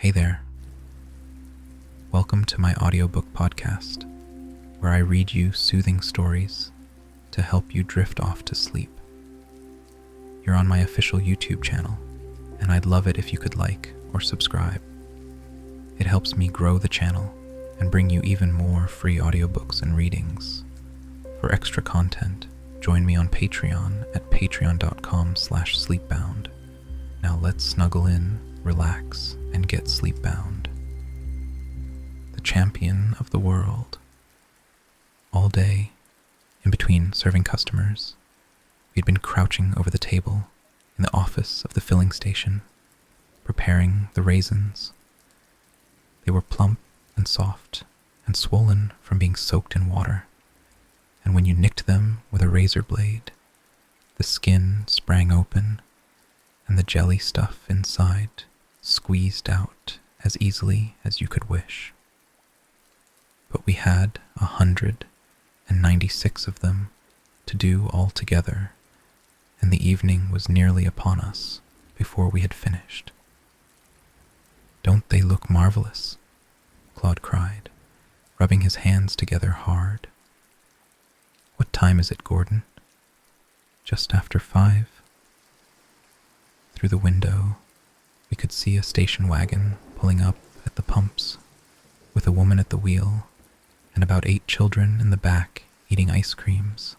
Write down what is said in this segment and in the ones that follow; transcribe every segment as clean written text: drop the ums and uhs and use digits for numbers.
Hey there. Welcome to my audiobook podcast, where I read you soothing stories to help you drift off to sleep. You're on my official YouTube channel, and I'd love it if you could like or subscribe. It helps me grow the channel and bring you even more free audiobooks and readings. For extra content, join me on Patreon at patreon.com/sleepbound. Now let's snuggle in, relax, and get sleepbound. The champion of the world. All day, in between serving customers, we'd been crouching over the table in the office of the filling station, preparing the raisins. They were plump and soft and swollen from being soaked in water, and when you nicked them with a razor blade, the skin sprang open and the jelly stuff inside squeezed out as easily as you could wish. But we had 196 of them to do all together, and the evening was nearly upon us before we had finished. "Don't they look marvelous?" Claude cried, rubbing his hands together hard. "What time is it, Gordon?" "Just after 5. Through the window, we could see a station wagon pulling up at the pumps, with a woman at the wheel and about 8 children in the back eating ice creams.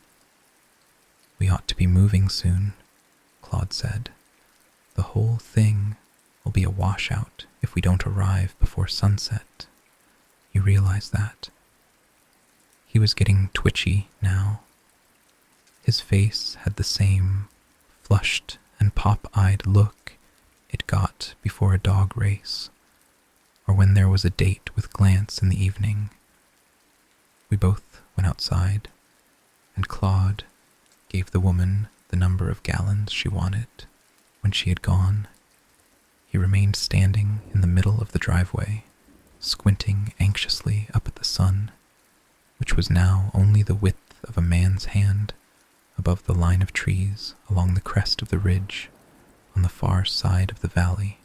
"We ought to be moving soon," Claude said. "The whole thing will be a washout if we don't arrive before sunset. You realize that?" He was getting twitchy now. His face had the same flushed and pop-eyed look it got before a dog race, or when there was a date with Glance in the evening. We both went outside, and Claude gave the woman the number of gallons she wanted. When she had gone, he remained standing in the middle of the driveway, squinting anxiously up at the sun, which was now only the width of a man's hand above the line of trees along the crest of the ridge on the far side of the valley.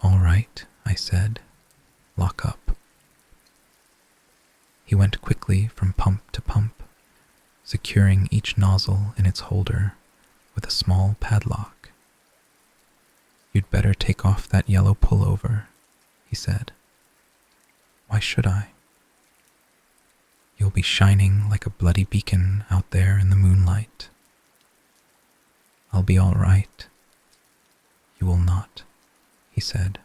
"All right," I said. "Lock up." He went quickly from pump to pump, securing each nozzle in its holder with a small padlock. "You'd better take off that yellow pullover," he said. "Why should I?" "You'll be shining like a bloody beacon out there in the moonlight." "I'll be all right." "You will not," he said.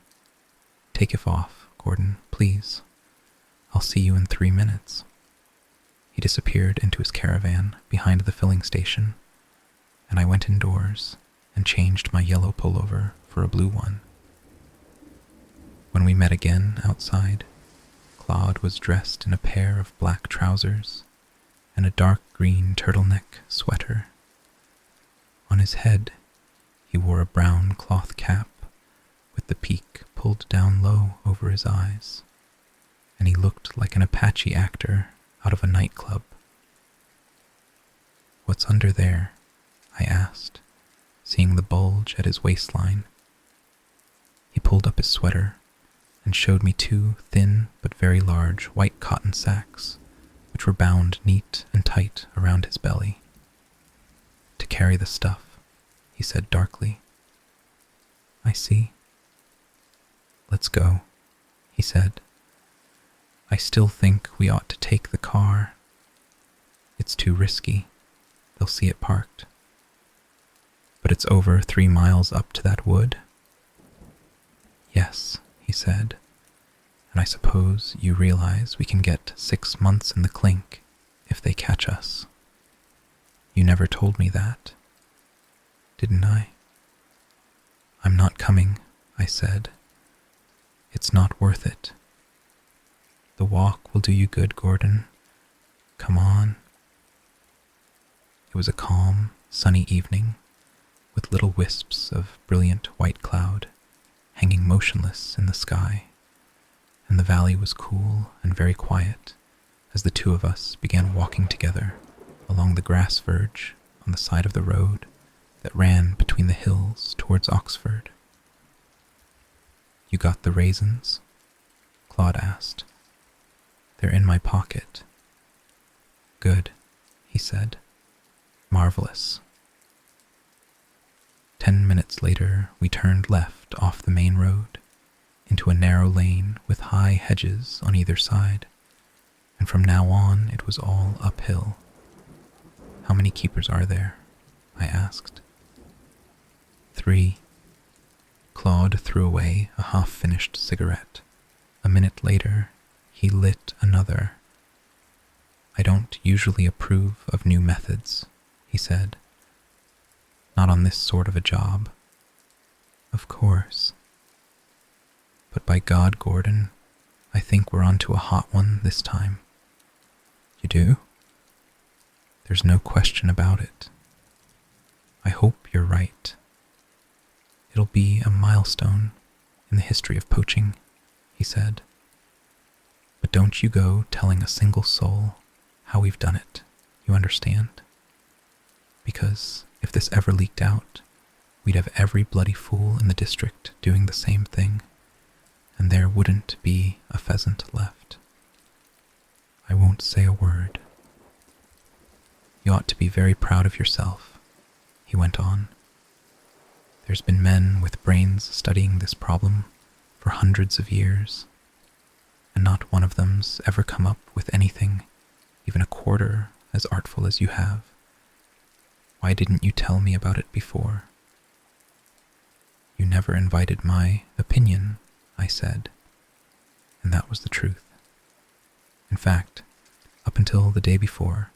"Take it off, Gordon, please. I'll see you in 3 minutes." He disappeared into his caravan behind the filling station, and I went indoors and changed my yellow pullover for a blue one. When we met again outside, Claude was dressed in a pair of black trousers and a dark green turtleneck sweater. On his head, he wore a brown cloth cap with the peak pulled down low over his eyes, and he looked like an Apache actor out of a nightclub. "What's under there?" I asked, seeing the bulge at his waistline. He pulled up his sweater and showed me 2 thin but very large white cotton sacks, which were bound neat and tight around his belly. "To carry the stuff," he said darkly. "I see." "Let's go," he said. "I still think we ought to take the car. It's too risky. They'll see it parked." "But it's over 3 miles up to that wood?" "Yes," he said, "and I suppose you realize we can get 6 months in the clink if they catch us." "You never told me that." "Didn't I?" "I'm not coming," I said. "It's not worth it." "The walk will do you good, Gordon. Come on." It was a calm, sunny evening, with little wisps of brilliant white cloud hanging motionless in the sky, and the valley was cool and very quiet as the 2 of us began walking together along the grass verge on the side of the road that ran between the hills towards Oxford. You got the raisins? Claude asked. They're in my pocket. Good, he said. Marvelous. 10 minutes later, we turned left off the main road into a narrow lane with high hedges on either side, and from now on it was all uphill. How many keepers are there? I asked. 3. Claude threw away a half-finished cigarette. A minute later, he lit another. I don't usually approve of new methods, he said. Not on this sort of a job. Of course. But by God, Gordon, I think we're onto a hot one this time. You do? There's no question about it. I hope you're right. It'll be a milestone in the history of poaching, he said. But don't you go telling a single soul how we've done it, you understand? Because if this ever leaked out, we'd have every bloody fool in the district doing the same thing, and there wouldn't be a pheasant left. I won't say a word. You ought to be very proud of yourself, he went on. There's been men with brains studying this problem for hundreds of years, and not one of them's ever come up with anything even a quarter as artful as you have. Why didn't you tell me about it before? You never invited my opinion, I said, and that was the truth. In fact, up until the day before,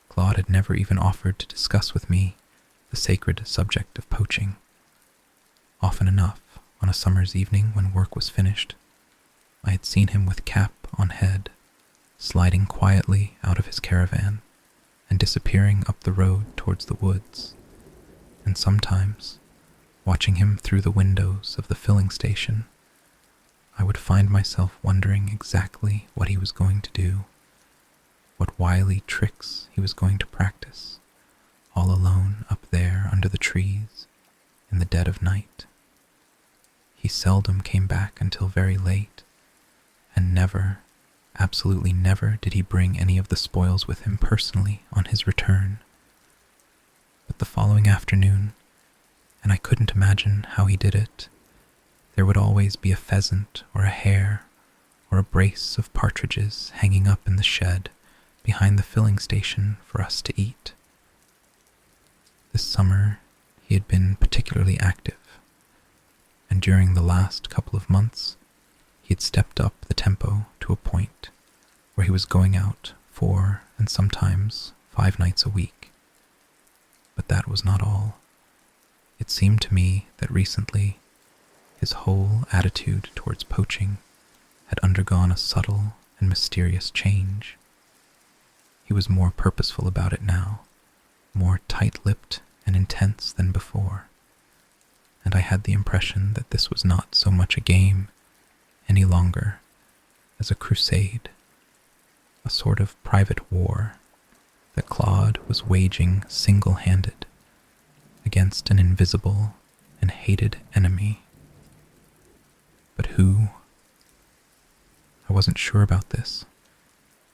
Claude had never even offered to discuss with me the sacred subject of poaching. Often enough, on a summer's evening when work was finished, I had seen him with cap on head, sliding quietly out of his caravan and disappearing up the road towards the woods, and sometimes, watching him through the windows of the filling station, I would find myself wondering exactly what he was going to do, what wily tricks he was going to practice, all alone up there under the trees in the dead of night. He seldom came back until very late, and never, absolutely never did he bring any of the spoils with him personally on his return. But the following afternoon, and I couldn't imagine how he did it, there would always be a pheasant or a hare or a brace of partridges hanging up in the shed behind the filling station for us to eat. This summer he had been particularly active, and during the last couple of months he had stepped up the tempo to a point where he was going out 4 and sometimes 5 nights a week. But that was not all. It seemed to me that recently his whole attitude towards poaching had undergone a subtle and mysterious change. He was more purposeful about it now, more tight-lipped and intense than before, and I had the impression that this was not so much a game any longer as a crusade, a sort of private war that Claude was waging single-handed against an invisible and hated enemy. But who? I wasn't sure about this,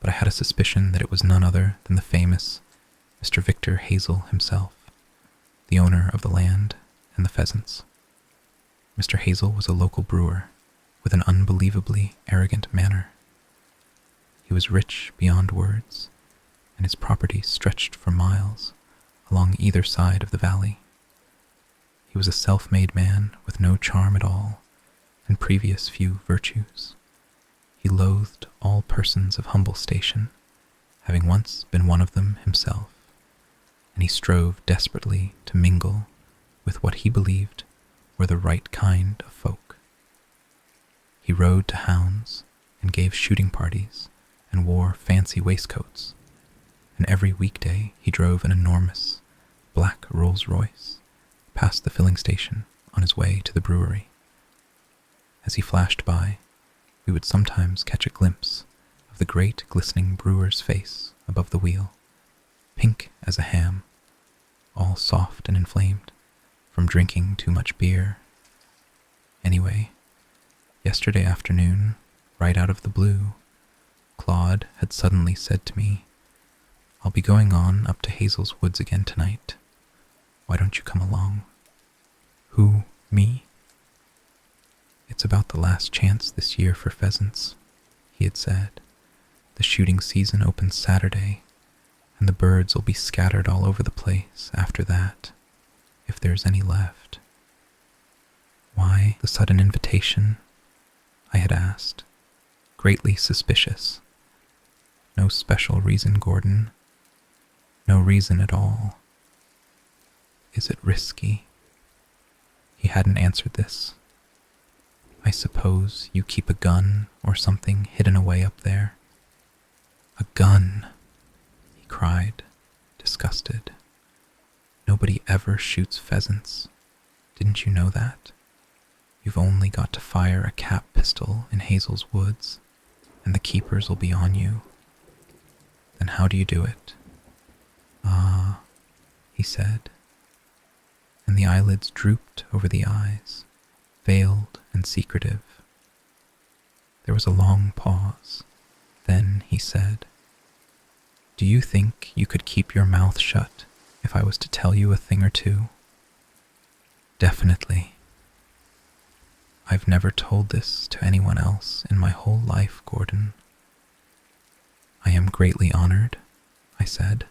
but I had a suspicion that it was none other than the famous Mr. Victor Hazel himself, the owner of the land and the pheasants. Mr. Hazel was a local brewer with an unbelievably arrogant manner. He was rich beyond words, and his property stretched for miles along either side of the valley. He was a self-made man with no charm at all and previous few virtues. He loathed all persons of humble station, having once been one of them himself, and he strove desperately to mingle with what he believed were the right kind of folk. He rode to hounds and gave shooting parties and wore fancy waistcoats, and every weekday he drove an enormous black Rolls-Royce past the filling station on his way to the brewery. As he flashed by, we would sometimes catch a glimpse of the great glistening brewer's face above the wheel, pink as a ham, all soft and inflamed from drinking too much beer. Anyway, Yesterday afternoon, right out of the blue, Claude had suddenly said to me, "I'll be going on up to Hazel's woods again tonight. Why don't you come along?" "Who, me?" "It's about the last chance this year for pheasants," he had said. "The shooting season opens Saturday, and the birds will be scattered all over the place after that, if there's any left." "Why the sudden invitation?" I had asked, greatly suspicious. "No special reason, Gordon. No reason at all." "Is it risky?" He hadn't answered this. "I suppose you keep a gun or something hidden away up there?" "A gun!" he cried, disgusted. "Nobody ever shoots pheasants. Didn't you know that? You've only got to fire a cap pistol in Hazel's woods, and the keepers will be on you. Then how do you do it?" "Ah," he said, and the eyelids drooped over the eyes, veiled and secretive. There was a long pause. Then he said, "Do you think you could keep your mouth shut if I was to tell you a thing or two?" "Definitely." "I've never told this to anyone else in my whole life, Gordon." "I am greatly honored," I said.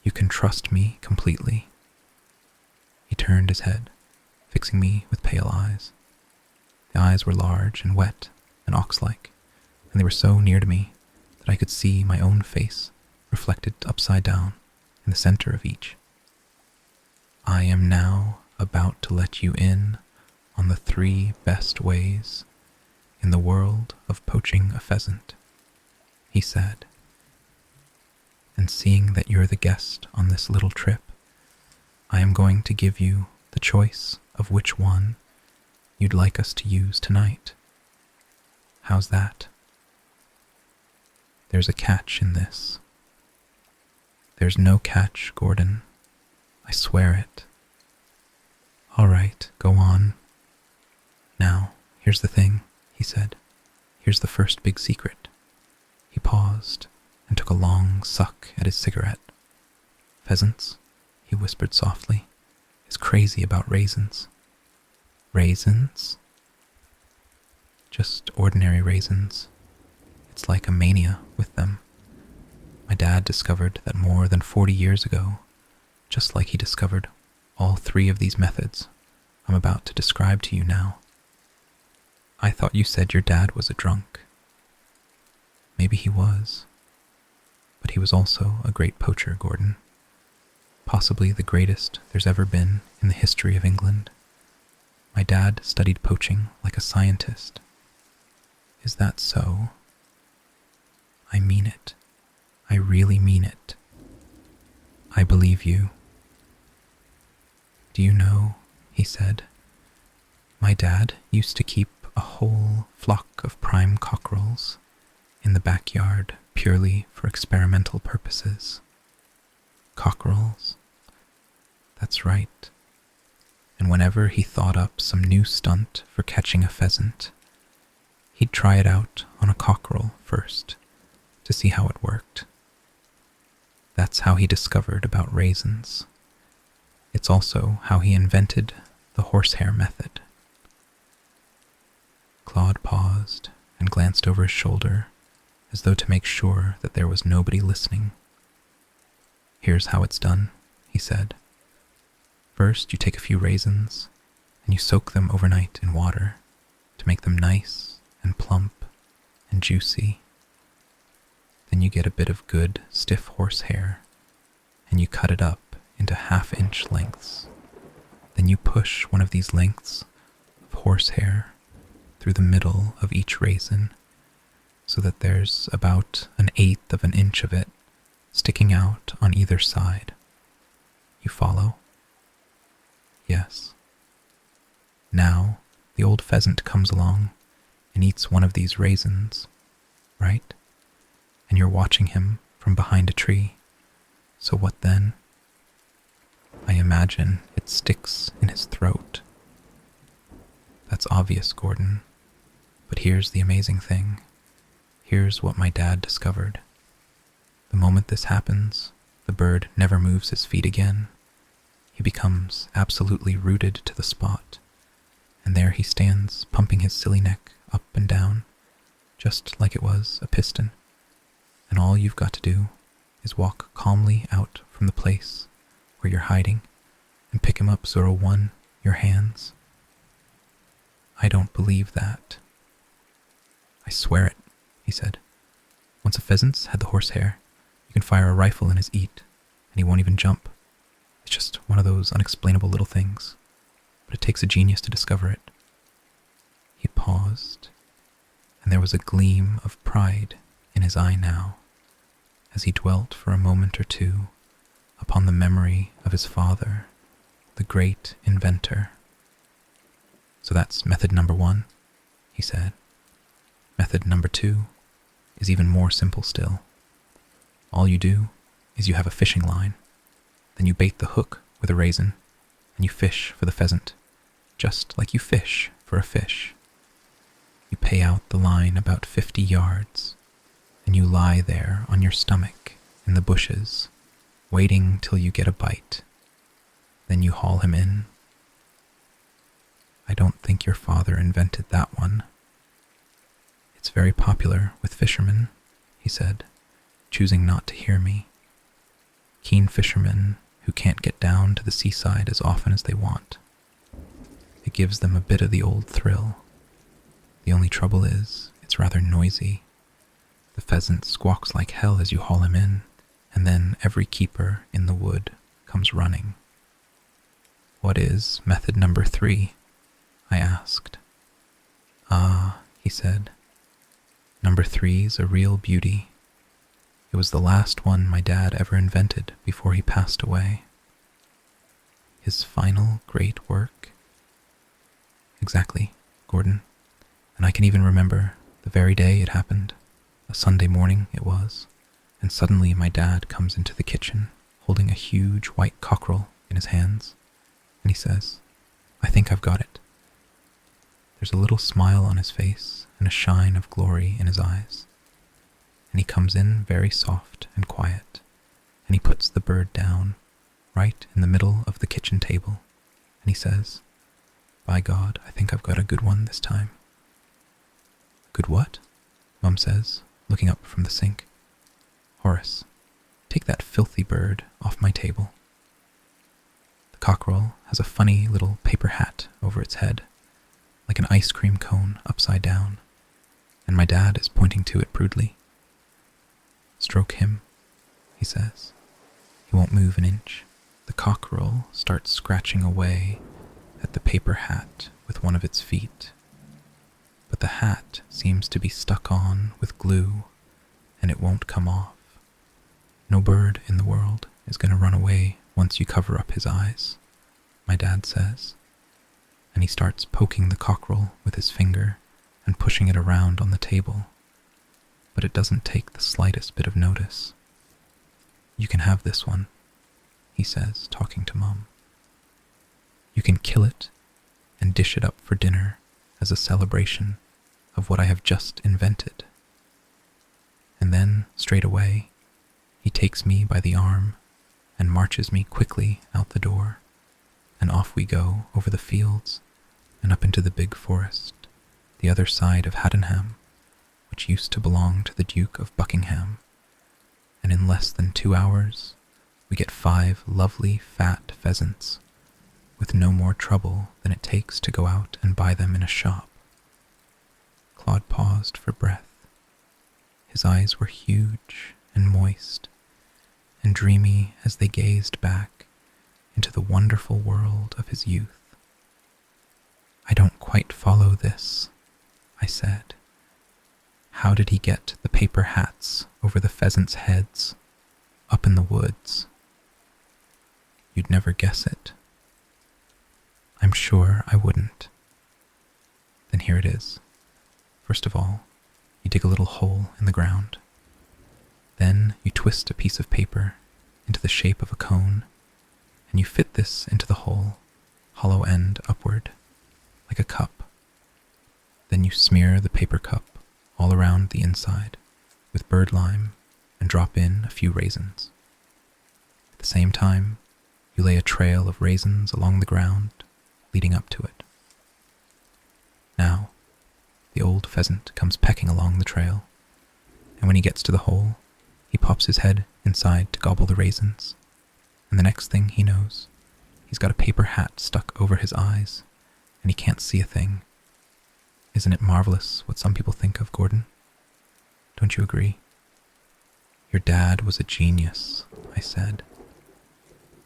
"You can trust me completely." He turned his head, fixing me with pale eyes. The eyes were large and wet and ox-like, and they were so near to me that I could see my own face reflected upside down in the center of each. "I am now about to let you in on the 3 best ways in the world of poaching a pheasant," he said. "And seeing that you're the guest on this little trip, I am going to give you the choice of which one you'd like us to use tonight. How's that?" "There's a catch in this." "There's no catch, Gordon. I swear it." "All right, go on." "Now, here's the thing," he said. "Here's the first big secret." He paused and took a long suck at his cigarette. "Pheasants," he whispered softly, "is crazy about raisins." "Raisins?" "Just ordinary raisins. It's like a mania with them. My dad discovered that more than 40 years ago, just like he discovered all 3 of these methods I'm about to describe to you now." "I thought you said your dad was a drunk." "Maybe he was. But he was also a great poacher, Gordon. Possibly the greatest there's ever been in the history of England. My dad studied poaching like a scientist." "Is that so?" "I mean it. I really mean it." "I believe you." "Do you know," he said, "my dad used to keep a whole flock of prime cockerels in the backyard purely for experimental purposes." "Cockerels?" "That's right. And whenever he thought up some new stunt for catching a pheasant, he'd try it out on a cockerel first to see how it worked. That's how he discovered about raisins. It's also how he invented the horsehair method." Claude paused and glanced over his shoulder as though to make sure that there was nobody listening. "Here's how it's done," he said. "First, you take a few raisins and you soak them overnight in water to make them nice and plump and juicy. Then you get a bit of good, stiff horsehair and you cut it up into 1/2-inch lengths. Then you push one of these lengths of horsehair through the middle of each raisin so that there's about 1/8 of an inch of it sticking out on either side. You follow?" "Yes." "Now, the old pheasant comes along and eats one of these raisins, right? And you're watching him from behind a tree. So what then?" "I imagine it sticks in his throat." "That's obvious, Gordon. But here's the amazing thing. Here's what my dad discovered. The moment this happens, the bird never moves his feet again. He becomes absolutely rooted to the spot, and there he stands, pumping his silly neck up and down, just like it was a piston. And all you've got to do is walk calmly out from the place where you're hiding and pick him up, Zoro 1, your hands. I don't believe that. I swear it, he said. Once a pheasant's had the horsehair, you can fire a rifle in his eat, and he won't even jump. It's just one of those unexplainable little things, but it takes a genius to discover it. He paused, and there was a gleam of pride in his eye now, as he dwelt for a moment or two upon the memory of his father, the great inventor. So that's method number 1, he said. Method number 2 is even more simple still. All you do is you have a fishing line, then you bait the hook with a raisin, and you fish for the pheasant, just like you fish for a fish. You pay out the line about 50 yards, and you lie there on your stomach in the bushes, waiting till you get a bite. Then you haul him in. I don't think your father invented that one. It's very popular with fishermen, he said, choosing not to hear me. Keen fishermen who can't get down to the seaside as often as they want. It gives them a bit of the old thrill. The only trouble is, it's rather noisy. The pheasant squawks like hell as you haul him in, and then every keeper in the wood comes running. What is method number 3? I asked. Ah, he said. Number 3's a real beauty. It was the last one my dad ever invented before he passed away. His final great work? Exactly, Gordon. And I can even remember the very day it happened. A Sunday morning it was, and suddenly my dad comes into the kitchen holding a huge white cockerel in his hands, and he says, I think I've got it. There's a little smile on his face and a shine of glory in his eyes. And he comes in very soft and quiet, and he puts the bird down right in the middle of the kitchen table, and he says, By God, I think I've got a good one this time. Good what? Mum says, looking up from the sink. Horace, take that filthy bird off my table. The cockerel has a funny little paper hat over its head, like an ice cream cone upside down, and my dad is pointing to it prudely. Stroke him, he says. He won't move an inch. The cockerel starts scratching away at the paper hat with one of its feet, but the hat seems to be stuck on with glue, and it won't come off. No bird in the world is going to run away once you cover up his eyes, my dad says, and he starts poking the cockerel with his finger and pushing it around on the table, but it doesn't take the slightest bit of notice. You can have this one, he says, talking to Mum. You can kill it and dish it up for dinner as a celebration of what I have just invented. And then, straight away, he takes me by the arm and marches me quickly out the door, and off we go over the fields and up into the big forest, the other side of Haddenham, which used to belong to the Duke of Buckingham, and in less than 2 hours we get 5 lovely fat pheasants, with no more trouble than it takes to go out and buy them in a shop. Claude paused for breath. His eyes were huge and moist and dreamy as they gazed back into the wonderful world of his youth. I don't quite follow this, I said. How did he get the paper hats over the pheasants' heads, up in the woods? You'd never guess it. I'm sure I wouldn't. Then here it is. First of all, you dig a little hole in the ground. Then you twist a piece of paper into the shape of a cone, and you fit this into the hole, hollow end upward, like a cup. Then you you smear the paper cup all around the inside with bird lime and drop in a few raisins. At the same time, you lay a trail of raisins along the ground leading up to it. Now, the old pheasant comes pecking along the trail, and when he gets to the hole, he pops his head inside to gobble the raisins, and the next thing he knows, he's got a paper hat stuck over his eyes, and he can't see a thing. Isn't it marvelous what some people think of, Gordon? Don't you agree? Your dad was a genius, I said.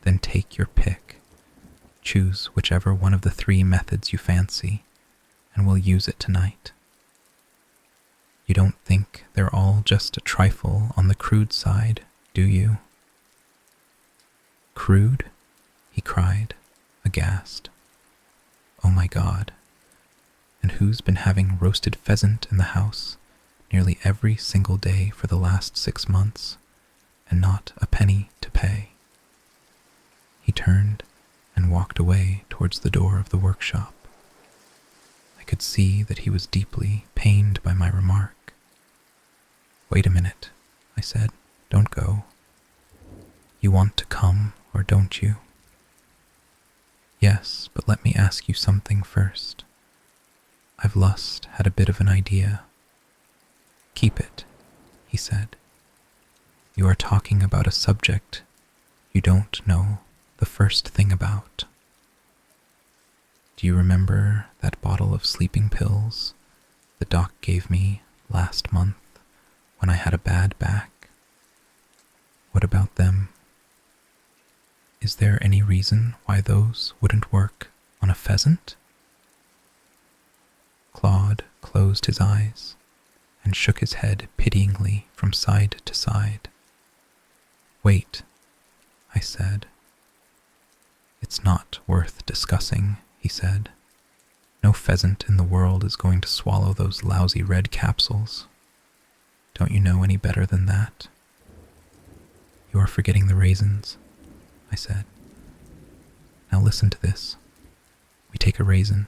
Then take your pick. Choose whichever one of the 3 methods you fancy, and we'll use it tonight. You don't think they're all just a trifle on the crude side, do you? Crude? He cried, aghast. Oh my God. And who's been having roasted pheasant in the house nearly every single day for the last 6 months, and not a penny to pay? He turned and walked away towards the door of the workshop. I could see that he was deeply pained by my remark. Wait a minute, I said. Don't go. You want to come, or don't you? Yes, but let me ask you something first. I've just had a bit of an idea. Keep it, he said. You are talking about a subject you don't know the first thing about. Do you remember that bottle of sleeping pills the doc gave me last month when I had a bad back? What about them? Is there any reason why those wouldn't work on a pheasant? Claude closed his eyes and shook his head pityingly from side to side. Wait, I said. It's not worth discussing, he said. No pheasant in the world is going to swallow those lousy red capsules. Don't you know any better than that? You are forgetting the raisins, I said. Now listen to this. We take a raisin,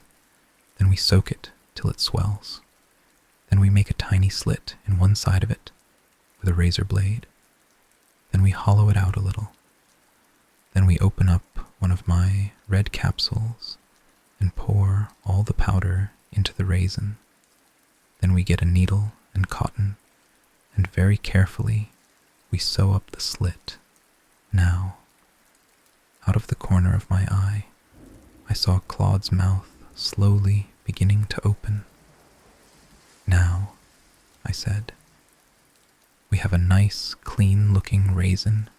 then we soak it till it swells. Then we make a tiny slit in one side of it with a razor blade. Then we hollow it out a little. Then we open up one of my red capsules and pour all the powder into the raisin. Then we get a needle and cotton, and very carefully we sew up the slit. Now, out of the corner of my eye, I saw Claude's mouth slowly beginning to open. Now, I said, we have a nice, clean-looking raisin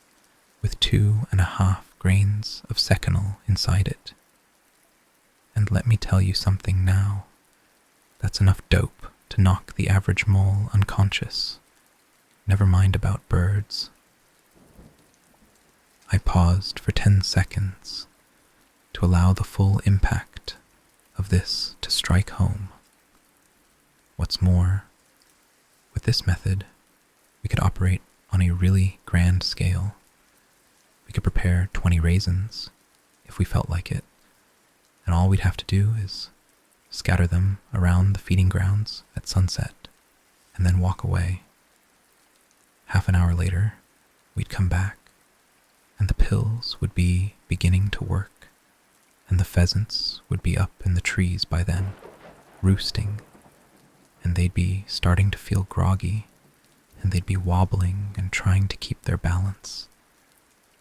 with 2.5 grains of seconal inside it. And let me tell you something now. That's enough dope to knock the average mole unconscious. Never mind about birds. I paused for 10 seconds to allow the full impact of this to strike home. What's more, with this method, we could operate on a really grand scale. We could prepare 20 raisins, if we felt like it, and all we'd have to do is scatter them around the feeding grounds at sunset, and then walk away. Half an hour later, we'd come back, and the pills would be beginning to work, and the pheasants would be up in the trees by then, roosting, and they'd be starting to feel groggy, and they'd be wobbling and trying to keep their balance.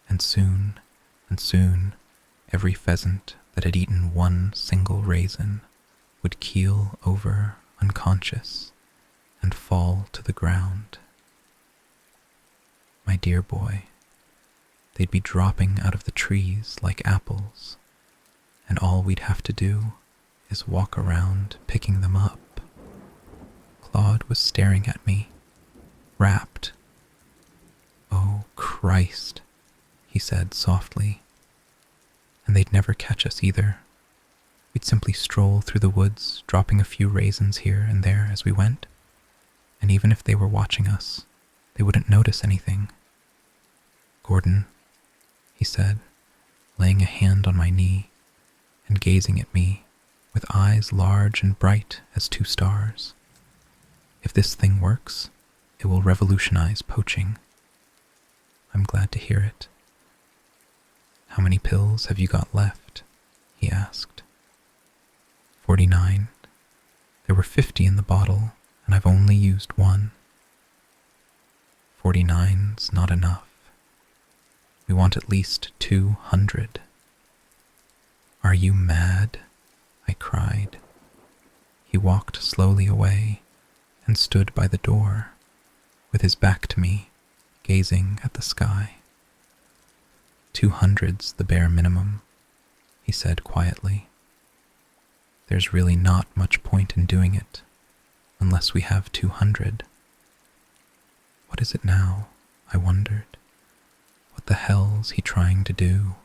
And soon, every pheasant that had eaten one single raisin would keel over unconscious and fall to the ground. My dear boy, they'd be dropping out of the trees like apples, and all we'd have to do is walk around picking them up. Claude was staring at me, rapt. Oh, Christ, he said softly. And they'd never catch us either. We'd simply stroll through the woods, dropping a few raisins here and there as we went, and even if they were watching us, they wouldn't notice anything. Gordon, he said, laying a hand on my knee and gazing at me with eyes large and bright as 2 stars. If this thing works, it will revolutionize poaching. I'm glad to hear it. How many pills have you got left? He asked. 49. There were 50 in the bottle, and I've only used 1. 49's not enough. We want at least 200. Are you mad? I cried. He walked slowly away and stood by the door, with his back to me, gazing at the sky. 200's the bare minimum, he said quietly. There's really not much point in doing it, unless we have 200. What is it now? I wondered. What the hell's he trying to do?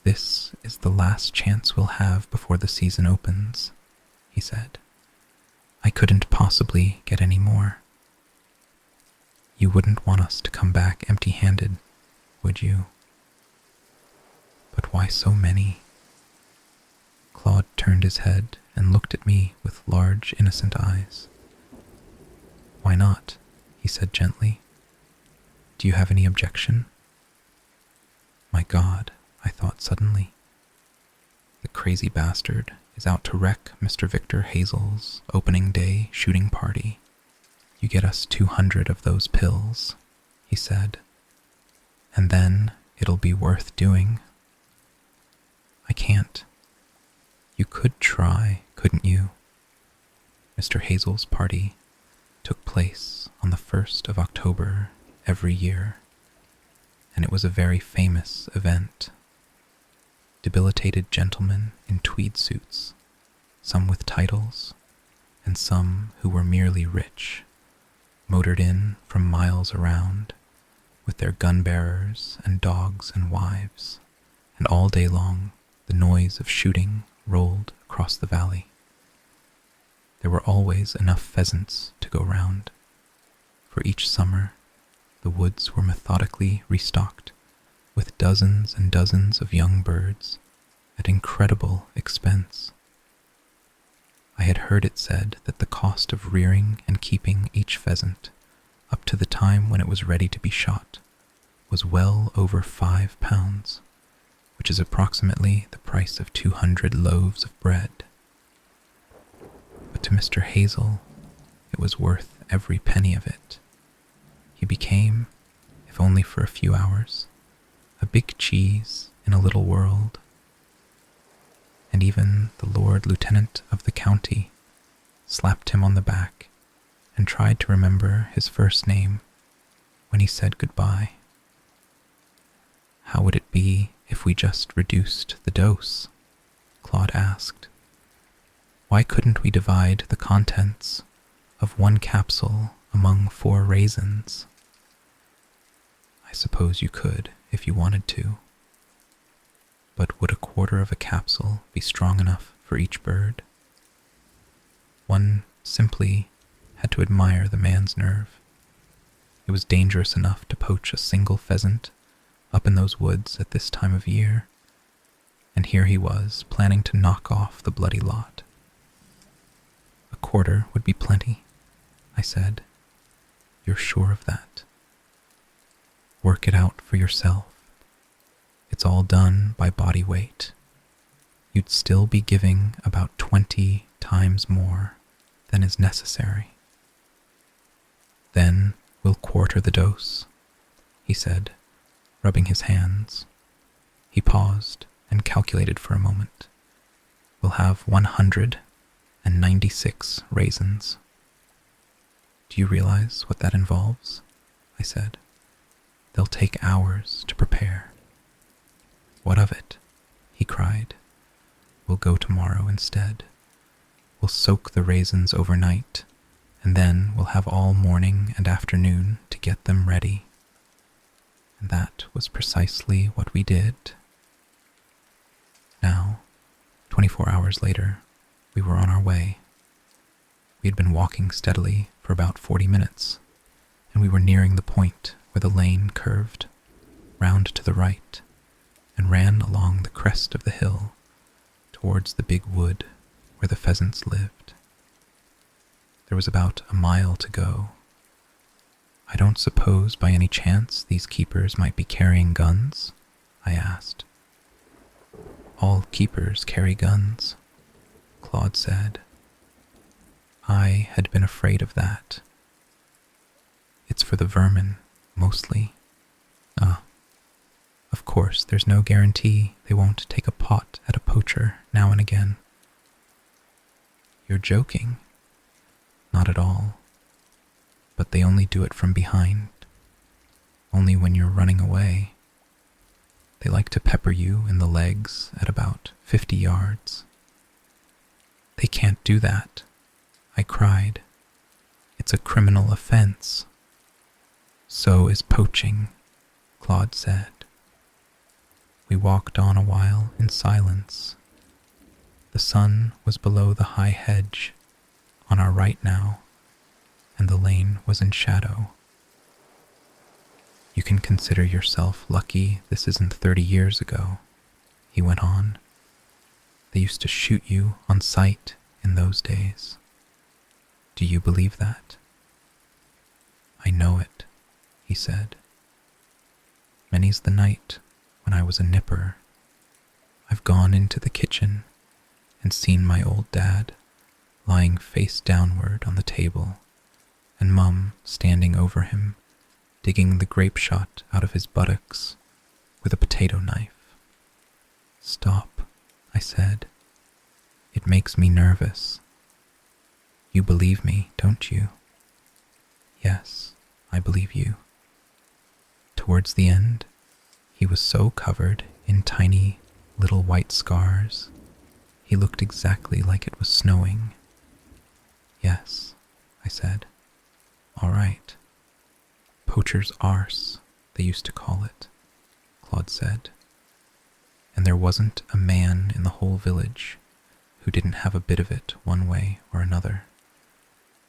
This is the last chance we'll have before the season opens, he said. I couldn't possibly get any more. You wouldn't want us to come back empty-handed, would you? But why so many? Claude turned his head and looked at me with large, innocent eyes. Why not? He said gently. Do you have any objection? My God, I thought suddenly. The crazy bastard is out to wreck Mr. Victor Hazel's opening day shooting party. You get us 200 of those pills, he said, and then it'll be worth doing. I can't. You could try, couldn't you? Mr. Hazel's party took place on the 1st of October every year, and it was a very famous event. Debilitated gentlemen in tweed suits, some with titles, and some who were merely rich, motored in from miles around with their gun-bearers and dogs and wives, and all day long the noise of shooting rolled across the valley. There were always enough pheasants to go round, for each summer the woods were methodically restocked with dozens and dozens of young birds at incredible expense. I had heard it said that the cost of rearing and keeping each pheasant up to the time when it was ready to be shot was well over £5, which is approximately the price of 200 loaves of bread. But to Mr. Hazel, it was worth every penny of it. He became, if only for a few hours, a big cheese in a little world. And even the Lord Lieutenant of the county slapped him on the back and tried to remember his first name when he said goodbye. How would it be if we just reduced the dose? Claude asked. Why couldn't we divide the contents of 1 capsule among 4 raisins? I suppose you could if you wanted to. But would a quarter of a capsule be strong enough for each bird? One simply had to admire the man's nerve. It was dangerous enough to poach a single pheasant up in those woods at this time of year, and here he was planning to knock off the bloody lot. A quarter would be plenty, I said. You're sure of that? Work it out for yourself. It's all done by body weight. You'd still be giving about 20 times more than is necessary. Then we'll quarter the dose, he said, rubbing his hands. He paused and calculated for a moment. We'll have 196 raisins. Do you realize what that involves? I said. They'll take hours to prepare. What of it? He cried. We'll go tomorrow instead. We'll soak the raisins overnight, and then we'll have all morning and afternoon to get them ready. And that was precisely what we did. Now, 24 hours later, we were on our way. We had been walking steadily for about 40 minutes, and we were nearing the point where the lane curved round to the right and ran along the crest of the hill towards the big wood where the pheasants lived. There was about a mile to go. I don't suppose by any chance these keepers might be carrying guns? I asked. All keepers carry guns, Claude said. I had been afraid of that. It's for the vermin, mostly. Of course, there's no guarantee they won't take a pot at a poacher now and again. You're joking? Not at all. But they only do it from behind. Only when you're running away. They like to pepper you in the legs at about 50 yards. They can't do that, I cried. It's a criminal offense. So is poaching, Claude said. We walked on a while in silence. The sun was below the high hedge, on our right now, and the lane was in shadow. You can consider yourself lucky this isn't 30 years ago, he went on. They used to shoot you on sight in those days. Do you believe that? I know it, he said. Many's the night when I was a nipper. I've gone into the kitchen and seen my old dad lying face downward on the table, and Mum standing over him, digging the grape shot out of his buttocks with a potato knife. Stop, I said. It makes me nervous. You believe me, don't you? Yes, I believe you. Towards the end, he was so covered in tiny little white scars, he looked exactly like it was snowing. Yes, I said. All right. Poacher's arse, they used to call it, Claude said. And there wasn't a man in the whole village who didn't have a bit of it one way or another.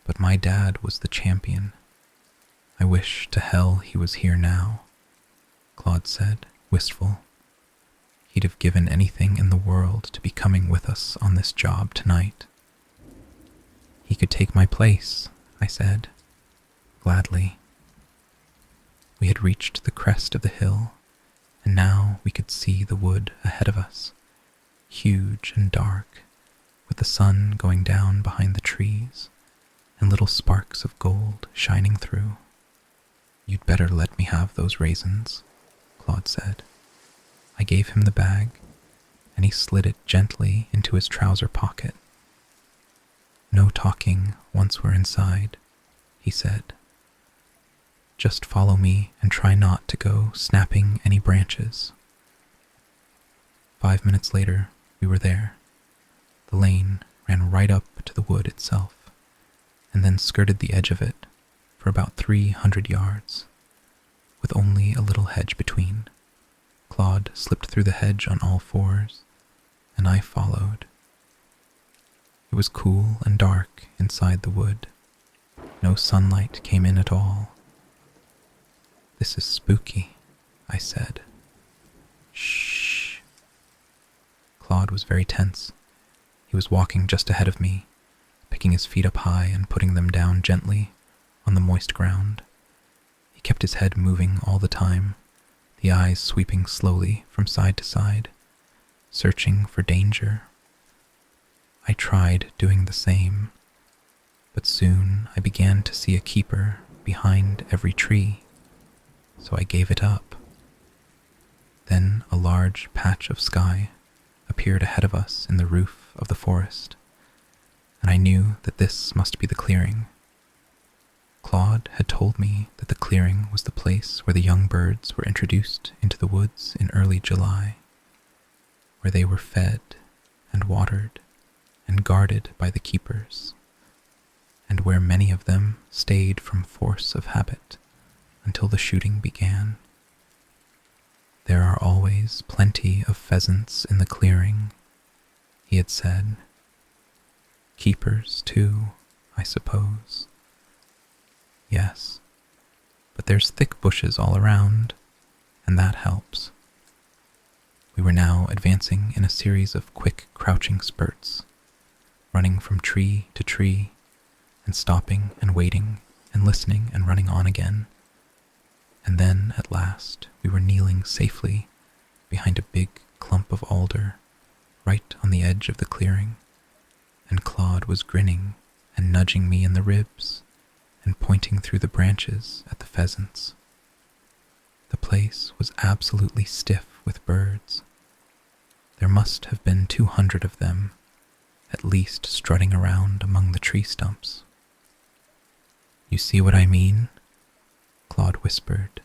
But my dad was the champion. I wish to hell he was here now, Claude said, wistful. He'd have given anything in the world to be coming with us on this job tonight. He could take my place, I said, gladly. We had reached the crest of the hill, and now we could see the wood ahead of us, huge and dark, with the sun going down behind the trees, and little sparks of gold shining through. You'd better let me have those raisins, Claude said. I gave him the bag, and he slid it gently into his trouser pocket. No talking once we're inside, he said. Just follow me and try not to go snapping any branches. 5 minutes later, we were there. The lane ran right up to the wood itself, and then skirted the edge of it for about 300 yards, with only a little hedge between. Claude slipped through the hedge on all fours, and I followed. It was cool and dark inside the wood. No sunlight came in at all. This is spooky, I said. Shh. Claude was very tense. He was walking just ahead of me, picking his feet up high and putting them down gently on the moist ground. He kept his head moving all the time, the eyes sweeping slowly from side to side, searching for danger. I tried doing the same, but soon I began to see a keeper behind every tree, so I gave it up. Then a large patch of sky appeared ahead of us in the roof of the forest, and I knew that this must be the clearing. Claude had told me that the clearing was the place where the young birds were introduced into the woods in early July, where they were fed and watered and guarded by the keepers, and where many of them stayed from force of habit until the shooting began. There are always plenty of pheasants in the clearing, he had said. Keepers, too, I suppose. Yes, but there's thick bushes all around, and that helps. We were now advancing in a series of quick crouching spurts, running from tree to tree, and stopping and waiting and listening and running on again. And then, at last, we were kneeling safely behind a big clump of alder right on the edge of the clearing, and Claude was grinning and nudging me in the ribs and pointing through the branches at the pheasants. The place was absolutely stiff with birds. There must have been 200 of them, at least, strutting around among the tree stumps. "You see what I mean?" Claude whispered.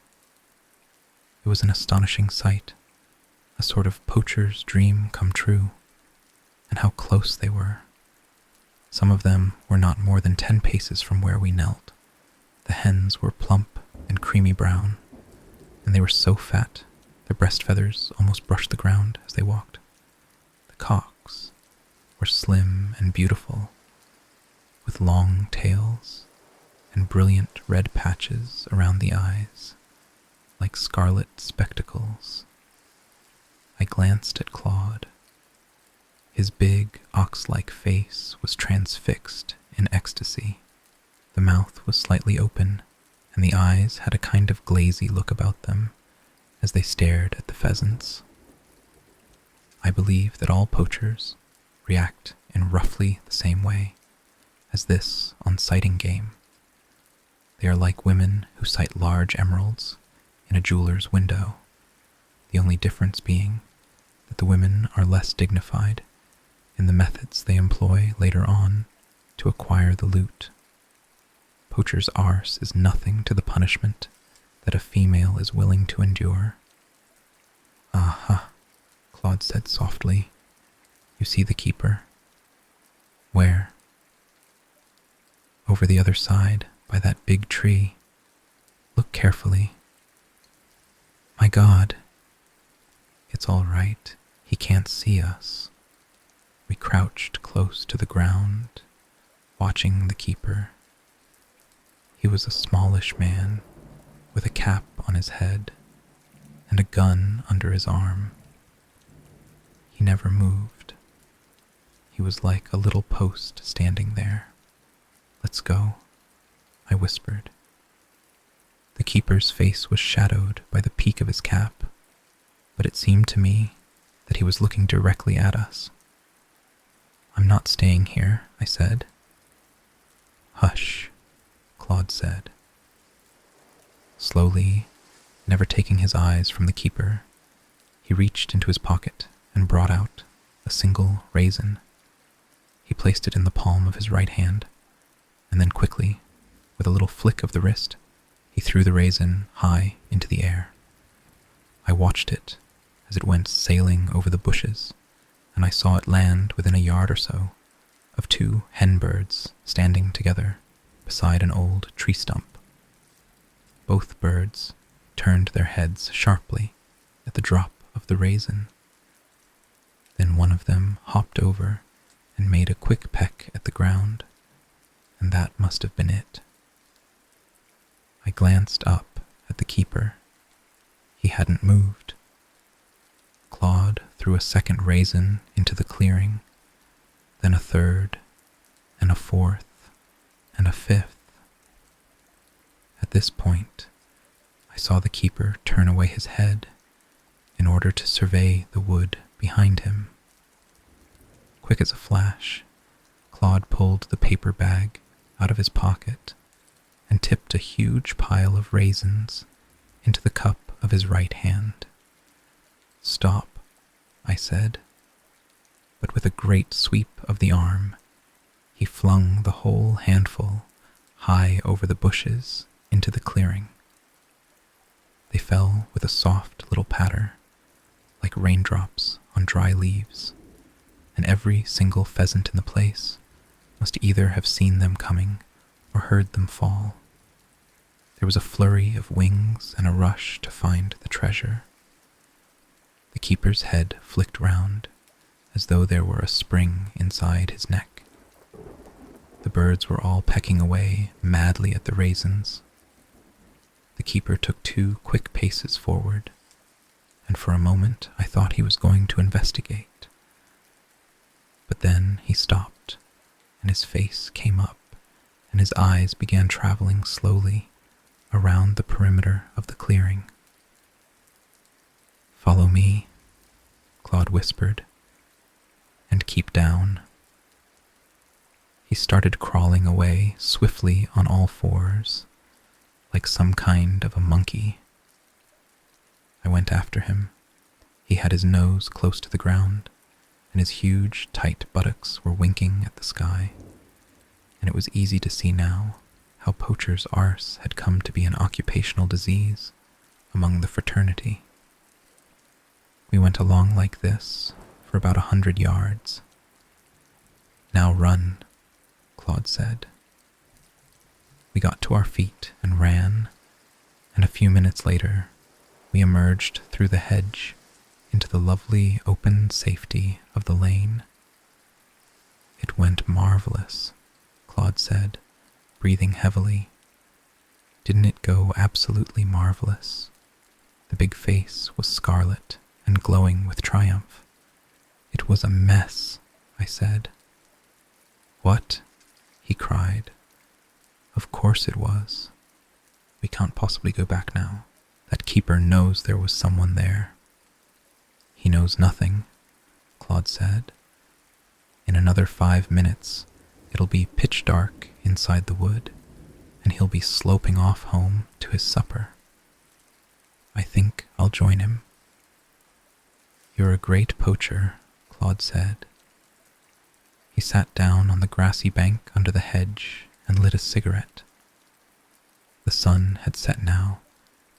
It was an astonishing sight, a sort of poacher's dream come true, and how close they were. Some of them were not more than 10 paces from where we knelt. The hens were plump and creamy brown, and they were so fat their breast feathers almost brushed the ground as they walked. The cocks were slim and beautiful, with long tails and brilliant red patches around the eyes, like scarlet spectacles. I glanced at Claude. His big, ox-like face was transfixed in ecstasy. The mouth was slightly open, and the eyes had a kind of glazy look about them as they stared at the pheasants. I believe that all poachers react in roughly the same way as this on sighting game. They are like women who sight large emeralds in a jeweler's window, the only difference being that the women are less dignified in the methods they employ later on to acquire the loot. Poacher's arse is nothing to the punishment that a female is willing to endure. "Aha," Claude said softly. "You see the keeper?" "Where?" "Over the other side, by that big tree. Look carefully." "My God." "It's all right. He can't see us." We crouched close to the ground, watching the keeper. He was a smallish man, with a cap on his head and a gun under his arm. He never moved. He was like a little post standing there. "Let's go," I whispered. The keeper's face was shadowed by the peak of his cap, but it seemed to me that he was looking directly at us. "I'm not staying here," I said. "Hush," Claude said. Slowly, never taking his eyes from the keeper, he reached into his pocket and brought out a single raisin. He placed it in the palm of his right hand, and then quickly, with a little flick of the wrist, he threw the raisin high into the air. I watched it as it went sailing over the bushes, and I saw it land within a yard or so of 2 hen birds standing together beside an old tree stump. Both birds turned their heads sharply at the drop of the raisin. Then one of them hopped over and made a quick peck at the ground, and that must have been it. I glanced up at the keeper. He hadn't moved. Claude threw a second raisin into the clearing, then a third, and a fourth, and a fifth. At this point, I saw the keeper turn away his head in order to survey the wood behind him. Quick as a flash, Claude pulled the paper bag out of his pocket and tipped a huge pile of raisins into the cup of his right hand. "Stop," I said, but with a great sweep of the arm, he flung the whole handful high over the bushes into the clearing. They fell with a soft little patter, like raindrops on dry leaves, and every single pheasant in the place must either have seen them coming or heard them fall. There was a flurry of wings and a rush to find the treasure. The keeper's head flicked round, as though there were a spring inside his neck. The birds were all pecking away madly at the raisins. The keeper took 2 quick paces forward, and for a moment I thought he was going to investigate. But then he stopped, and his face came up, and his eyes began traveling slowly around the perimeter of the clearing. "Follow me," Claude whispered, "and keep down." He started crawling away swiftly on all fours, like some kind of a monkey. I went after him. He had his nose close to the ground, and his huge, tight buttocks were winking at the sky, and it was easy to see now how poacher's arse had come to be an occupational disease among the fraternity. We went along like this for about 100 yards. "Now run," Claude said. We got to our feet and ran, and a few minutes later we emerged through the hedge into the lovely open safety of the lane. "It went marvelous," Claude said, breathing heavily. "Didn't it go absolutely marvelous?" The big face was scarlet and glowing with triumph. "It was a mess," I said. "What?" he cried. "Of course it was. We can't possibly go back now. That keeper knows there was someone there." "He knows nothing," Claude said. "In another 5 minutes, it'll be pitch dark inside the wood, and he'll be sloping off home to his supper. I think I'll join him." "You're a great poacher," Claude said. He sat down on the grassy bank under the hedge and lit a cigarette. The sun had set now,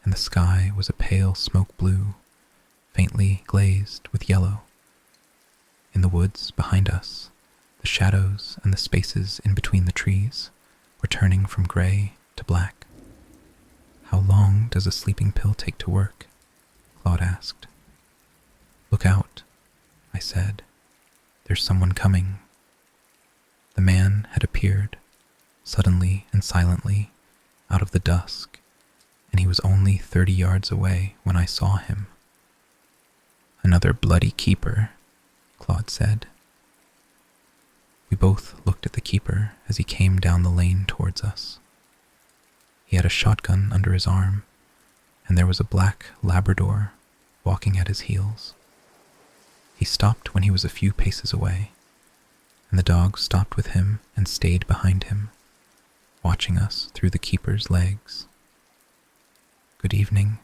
and the sky was a pale smoke blue, faintly glazed with yellow. In the woods behind us, the shadows and the spaces in between the trees were turning from gray to black. "How long does a sleeping pill take to work?" Claude asked. "Look out," I said. "There's someone coming." The man had appeared, suddenly and silently, out of the dusk, and he was only 30 yards away when I saw him. "Another bloody keeper," Claude said. We both looked at the keeper as he came down the lane towards us. He had a shotgun under his arm, and there was a black Labrador walking at his heels. He stopped when he was a few paces away, and the dog stopped with him and stayed behind him, watching us through the keeper's legs. "Good evening,"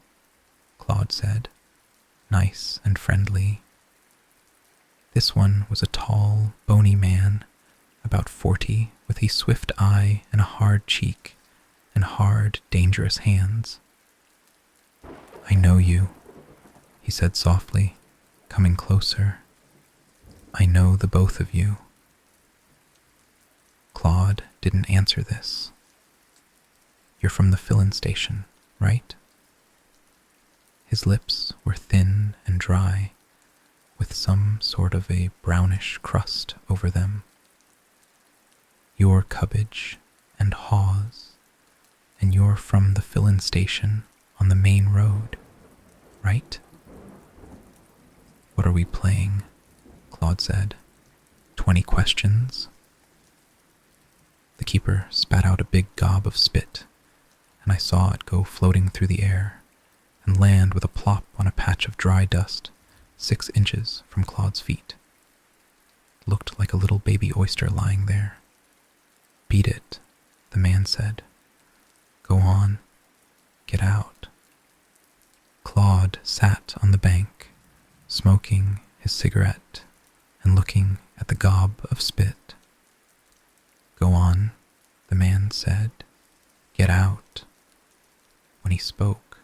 Claude said, nice and friendly. This one was a tall, bony man, about 40, with a swift eye and a hard cheek, and hard, dangerous hands. "I know you," he said softly, coming closer. "I know the both of you." Claude didn't answer this. "You're from the filling station, right?" His lips were thin and dry, with some sort of a brownish crust over them. "You're Cubbage and Hawes, and you're from the filling station on the main road, right?" "What are we playing?" Claude said. 20 questions?" The keeper spat out a big gob of spit, and I saw it go floating through the air and land with a plop on a patch of dry dust 6 inches from Claude's feet. It looked like a little baby oyster lying there. "Beat it," the man said. "Go on. Get out." Claude sat on the bank, smoking his cigarette and looking at the gob of spit. "Go on," the man said. "Get out." When he spoke,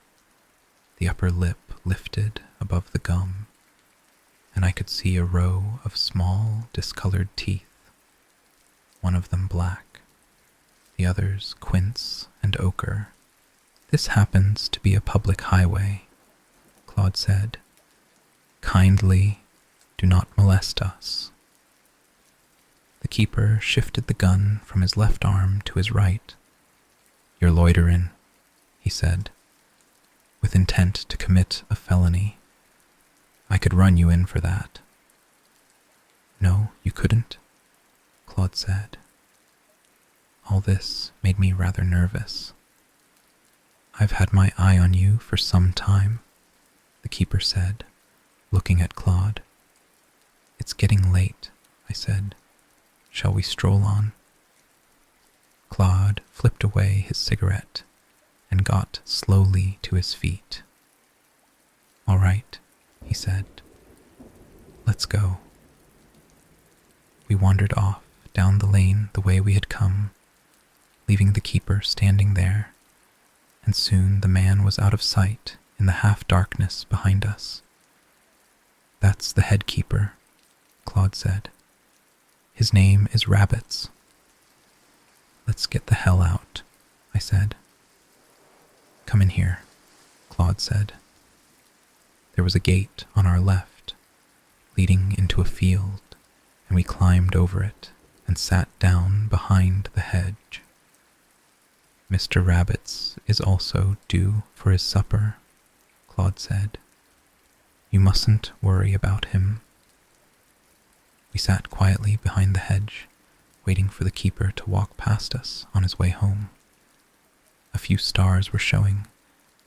the upper lip lifted above the gum, and I could see a row of small, discolored teeth, one of them black, the others quince and ochre. "This happens to be a public highway," Claude said. "Kindly do not molest us." The keeper shifted the gun from his left arm to his right. "You're loitering," he said, with intent to commit a felony I could run you in for that." "No, you couldn't," Claude said. All this made me rather nervous. "I've had my eye on you for some time," the keeper said, looking at Claude. "It's getting late," I said. "Shall we stroll on?" Claude flipped away his cigarette and got slowly to his feet. "All right," he said. "Let's go." We wandered off down the lane the way we had come, leaving the keeper standing there, and soon the man was out of sight in the half-darkness behind us. "That's the head keeper," Claude said. "His name is Rabbits." "Let's get the hell out," I said. "Come in here," Claude said. There was a gate on our left, leading into a field, and we climbed over it and sat down behind the hedge. "Mr. Rabbits is also due for his supper," Claude said. "You mustn't worry about him." We sat quietly behind the hedge, waiting for the keeper to walk past us on his way home. A few stars were showing,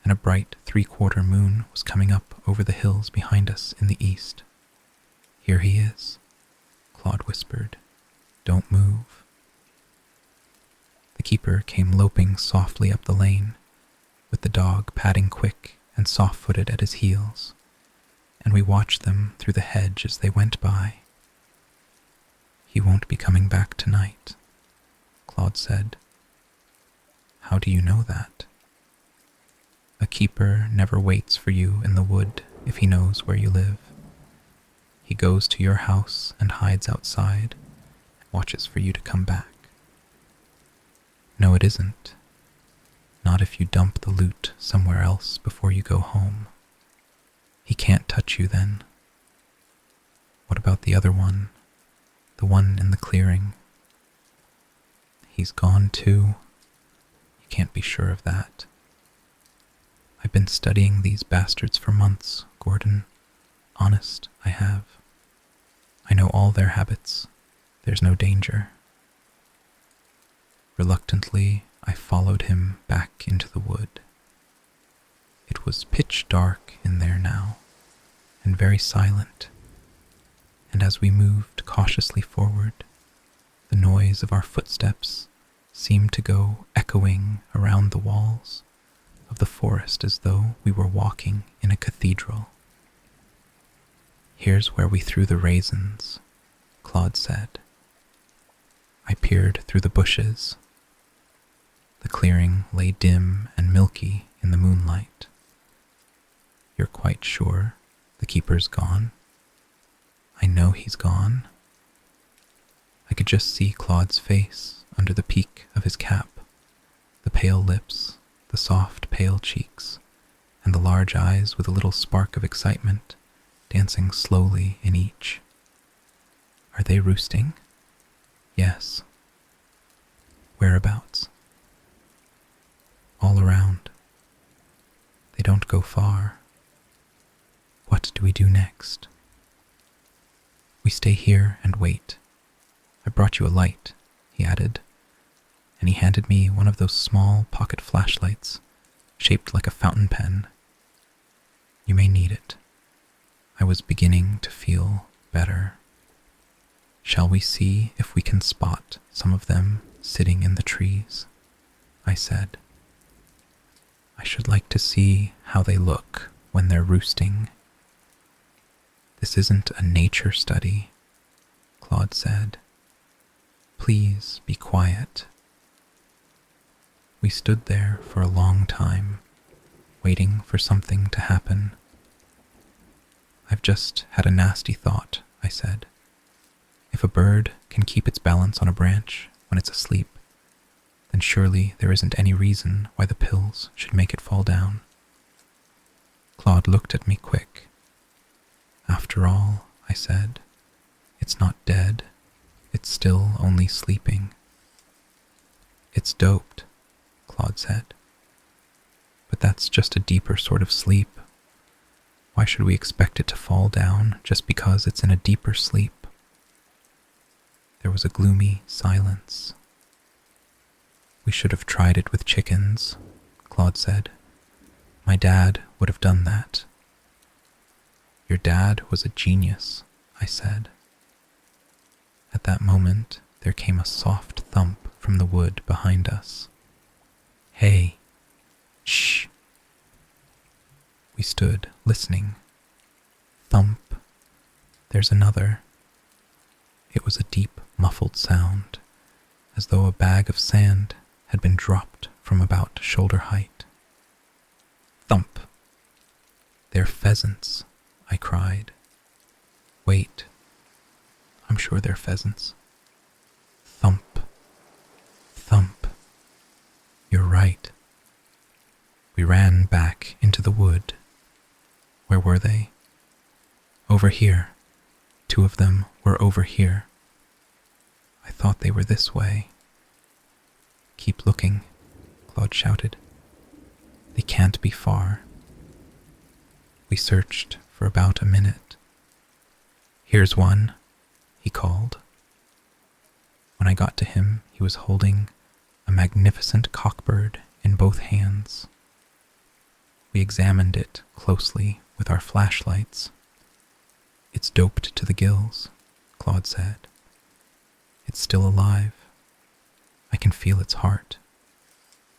and a bright 3/4 moon was coming up over the hills behind us in the east. "Here he is," Claude whispered. "Don't move." The keeper came loping softly up the lane, with the dog padding quick and soft-footed at his heels, and we watched them through the hedge as they went by. "He won't be coming back tonight," Claude said. "How do you know that?" "A keeper never waits for you in the wood if he knows where you live. He goes to your house and hides outside and watches for you to come back." "No, it isn't. Not if you dump the loot somewhere else before you go home. He can't touch you then." "What about the other one? The one in the clearing?" "He's gone too. You can't be sure of that. I've been studying these bastards for months, Gordon. Honest, I have. I know all their habits. There's no danger." Reluctantly, I followed him back into the wood. It was pitch dark in there now, and very silent, and as we moved cautiously forward, the noise of our footsteps seemed to go echoing around the walls of the forest as though we were walking in a cathedral. "Here's where we threw the raisins," Claude said. I peered through the bushes. The clearing lay dim and milky in the moonlight. "You're quite sure the keeper's gone?" "I know he's gone." I could just see Claude's face under the peak of his cap, the pale lips, the soft pale cheeks, and the large eyes with a little spark of excitement dancing slowly in each. "Are they roosting?" "Yes." "Whereabouts?" "All around. They don't go far." "What do we do next?" "We stay here and wait. I brought you a light," he added, and he handed me one of those small pocket flashlights shaped like a fountain pen. "You may need it." I was beginning to feel better. "Shall we see if we can spot some of them sitting in the trees?" I said. "I should like to see how they look when they're roosting." "This isn't a nature study," Claude said. "Please be quiet." We stood there for a long time, waiting for something to happen. "I've just had a nasty thought," I said. "If a bird can keep its balance on a branch when it's asleep, then surely there isn't any reason why the pills should make it fall down." Claude looked at me quick. "After all," I said, "it's not dead. It's still only sleeping." "It's doped," Claude said. "But that's just a deeper sort of sleep. Why should we expect it to fall down just because it's in a deeper sleep? There was a gloomy silence. We should have tried it with chickens, Claude said. My dad would have done that. Your dad was a genius, I said. At that moment, there came a soft thump from the wood behind us. Hey, shh. We stood, listening. Thump. There's another. It was a deep, muffled sound, as though a bag of sand had been dropped from about shoulder height. Thump. They're pheasants, I cried. Wait. I'm sure they're pheasants. Thump. Thump. You're right. We ran back into the wood. Where were they? Over here. 2 of them were over here. I thought they were this way. Keep looking, Claude shouted. They can't be far. We searched for about a minute. Here's one, he called. When I got to him, he was holding a magnificent cockbird in both hands. We examined it closely with our flashlights. It's doped to the gills, Claude said. It's still alive. I can feel its heart,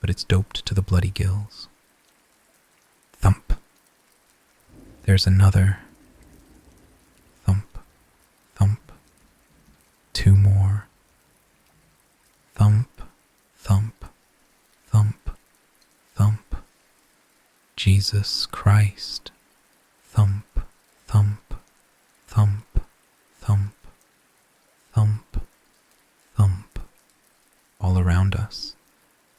but it's doped to the bloody gills. Thump. There's another. Thump, thump. 2 more. Thump, thump, thump, thump. Jesus Christ. Thump, thump, thump, thump, thump, thump. All around us,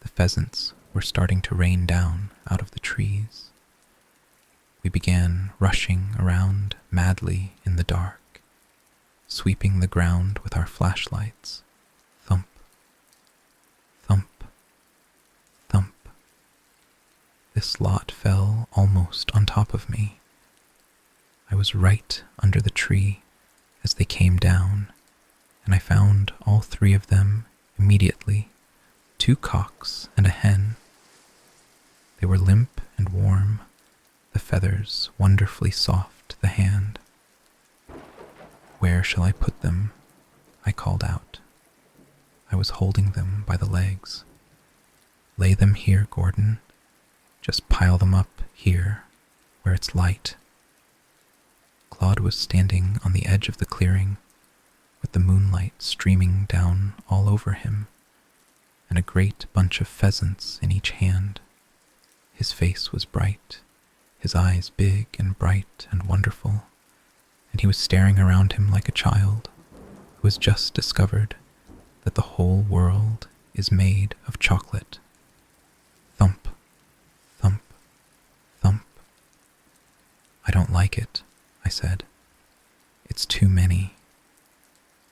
the pheasants were starting to rain down out of the trees. We began rushing around madly in the dark, sweeping the ground with our flashlights. Thump, thump, thump. This lot fell almost on top of me. I was right under the tree as they came down, and I found all 3 of them immediately, 2 cocks and a hen. They were limp and warm, the feathers wonderfully soft to the hand. Where shall I put them? I called out. I was holding them by the legs. Lay them here, Gordon. Just pile them up here, where it's light. Claude was standing on the edge of the clearing, with the moonlight streaming down all over him, and a great bunch of pheasants in each hand. His face was bright, his eyes big and bright and wonderful, and he was staring around him like a child who has just discovered that the whole world is made of chocolate. Thump, thump, thump. I don't like it, I said. It's too many.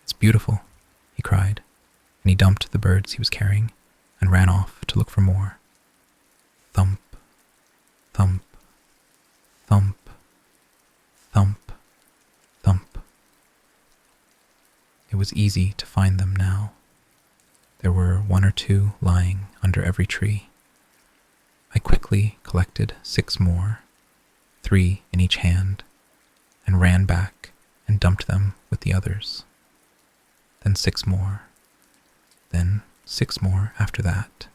It's beautiful, he cried, and he dumped the birds he was carrying and ran off to look for more. Thump, thump, thump, thump, thump. It was easy to find them now. There were 1 or 2 lying under every tree. I quickly collected 6 more, 3 in each hand, and ran back and dumped them with the others. Then 6 more, then 6 more after that,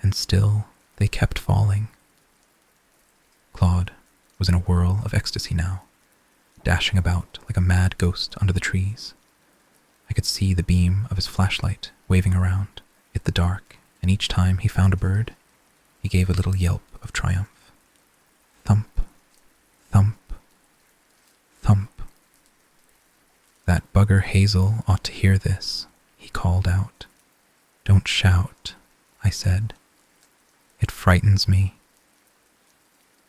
and still they kept falling. Claude was in a whirl of ecstasy now, dashing about like a mad ghost under the trees. I could see the beam of his flashlight waving around in the dark, and each time he found a bird, he gave a little yelp of triumph. Thump, thump, thump. That bugger Hazel ought to hear this, he called out. Don't shout, I said. It frightens me.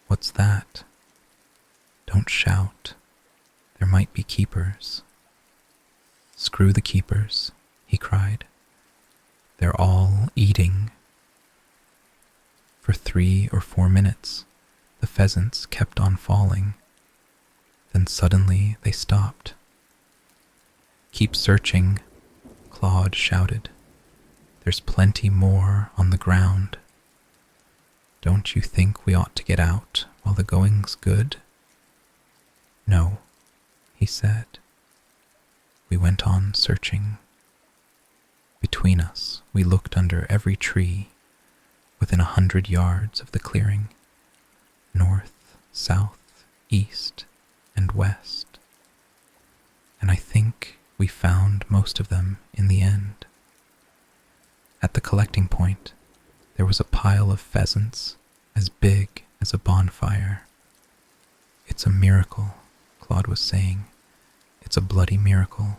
What's that? Don't shout. There might be keepers. Screw the keepers, he cried. They're all eating. For 3 or 4 minutes, the pheasants kept on falling. Then suddenly they stopped. "Keep searching," Claude shouted. "There's plenty more on the ground. Don't you think we ought to get out while the going's good?" "No," he said. We went on searching. Between us, we looked under every tree, within 100 yards of the clearing, north, south, east, and west. And I think we found most of them in the end. At the collecting point, there was a pile of pheasants as big as a bonfire. "It's a miracle," Claude was saying. "It's a bloody miracle."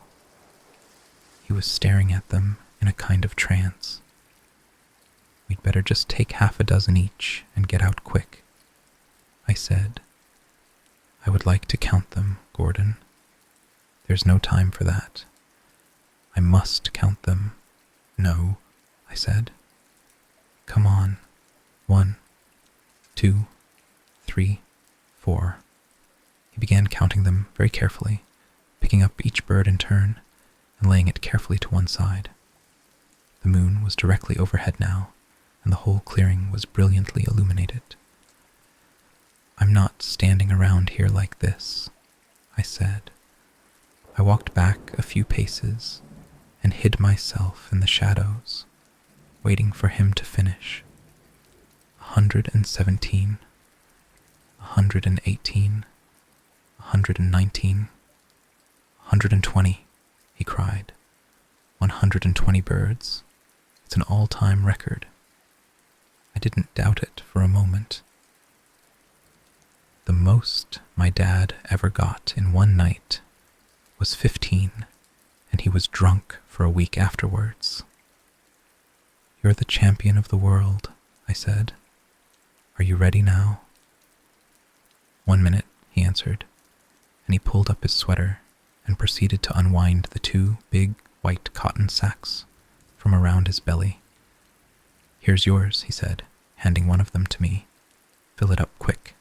He was staring at them in a kind of trance. "We'd better just take half a dozen each and get out quick," I said. "I would like to count them, Gordon. There's no time for that. I must count them." "No," I said. "Come on. 1, 2, 3, 4. He began counting them very carefully, picking up each bird in turn and laying it carefully to one side. The moon was directly overhead now, and the whole clearing was brilliantly illuminated. "I'm not standing around here like this," I said. I walked back a few paces and hid myself in the shadows, waiting for him to finish. 117, 118, 119, 120, he cried. 120 birds. It's an all-time record. I didn't doubt it for a moment. The most my dad ever got in one night was 15, and he was drunk for a week afterwards. "You're the champion of the world," I said. "Are you ready now?" "1 minute," he answered, and he pulled up his sweater and proceeded to unwind the 2 big white cotton sacks from around his belly. "Here's yours," he said, handing one of them to me. "Fill it up quick."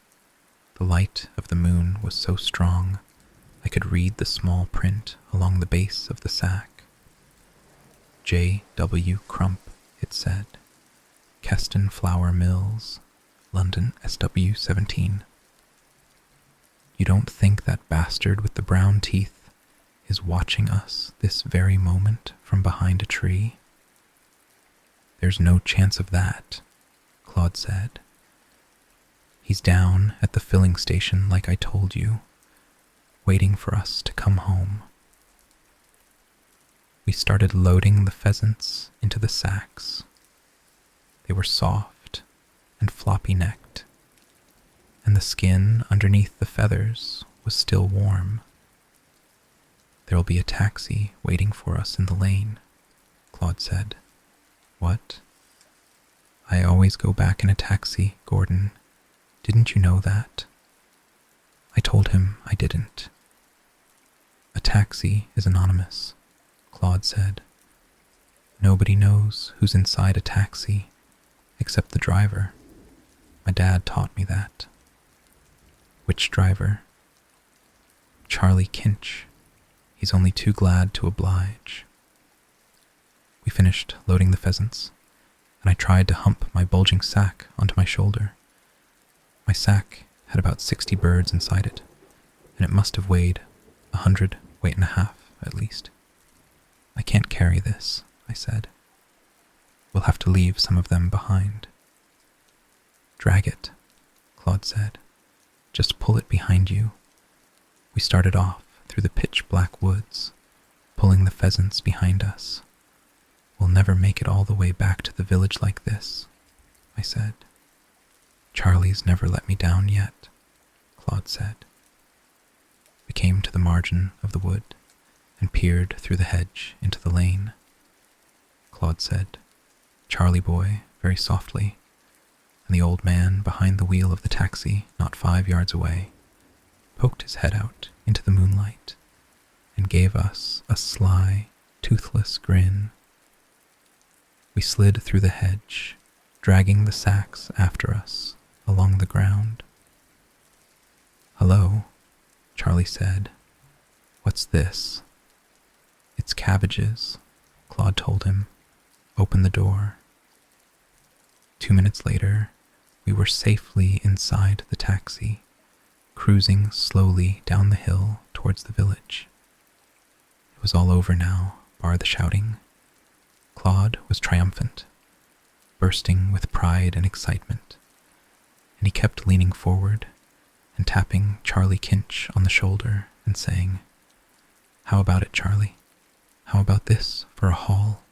The light of the moon was so strong I could read the small print along the base of the sack. "J. W. Crump," it said. "Keston Flour Mills, London SW 17. You don't think that bastard with the brown teeth is watching us this very moment from behind a tree?" "There's no chance of that," Claude said. "He's down at the filling station like I told you, waiting for us to come home." We started loading the pheasants into the sacks. They were soft and floppy-necked, and the skin underneath the feathers was still warm. "There'll be a taxi waiting for us in the lane," Claude said. "What?" "I always go back in a taxi, Gordon. Didn't you know that?" I told him I didn't. "A taxi is anonymous," Claude said. "Nobody knows who's inside a taxi except the driver. My dad taught me that." "Which driver?" "Charlie Kinch. He's only too glad to oblige." We finished loading the pheasants, and I tried to hump my bulging sack onto my shoulder. My sack had about 60 birds inside it, and it must have weighed 100 weight and a half at least. "I can't carry this," I said. "We'll have to leave some of them behind." "Drag it," Claude said. "Just pull it behind you." We started off through the pitch-black woods, pulling the pheasants behind us. "We'll never make it all the way back to the village like this," I said. "Charlie's never let me down yet," Claude said. We came to the margin of the wood and peered through the hedge into the lane. Claude said, "Charlie boy," very softly, and the old man behind the wheel of the taxi, not 5 yards away, poked his head out into the moonlight and gave us a sly, toothless grin. We slid through the hedge, dragging the sacks after us along the ground. "Hello," Charlie said. "What's this?" "It's cabbages," Claude told him. "Open the door." 2 minutes later, we were safely inside the taxi, cruising slowly down the hill towards the village. It was all over now, bar the shouting. Claude was triumphant, bursting with pride and excitement, and he kept leaning forward and tapping Charlie Kinch on the shoulder and saying, "How about it, Charlie? How about this for a haul?"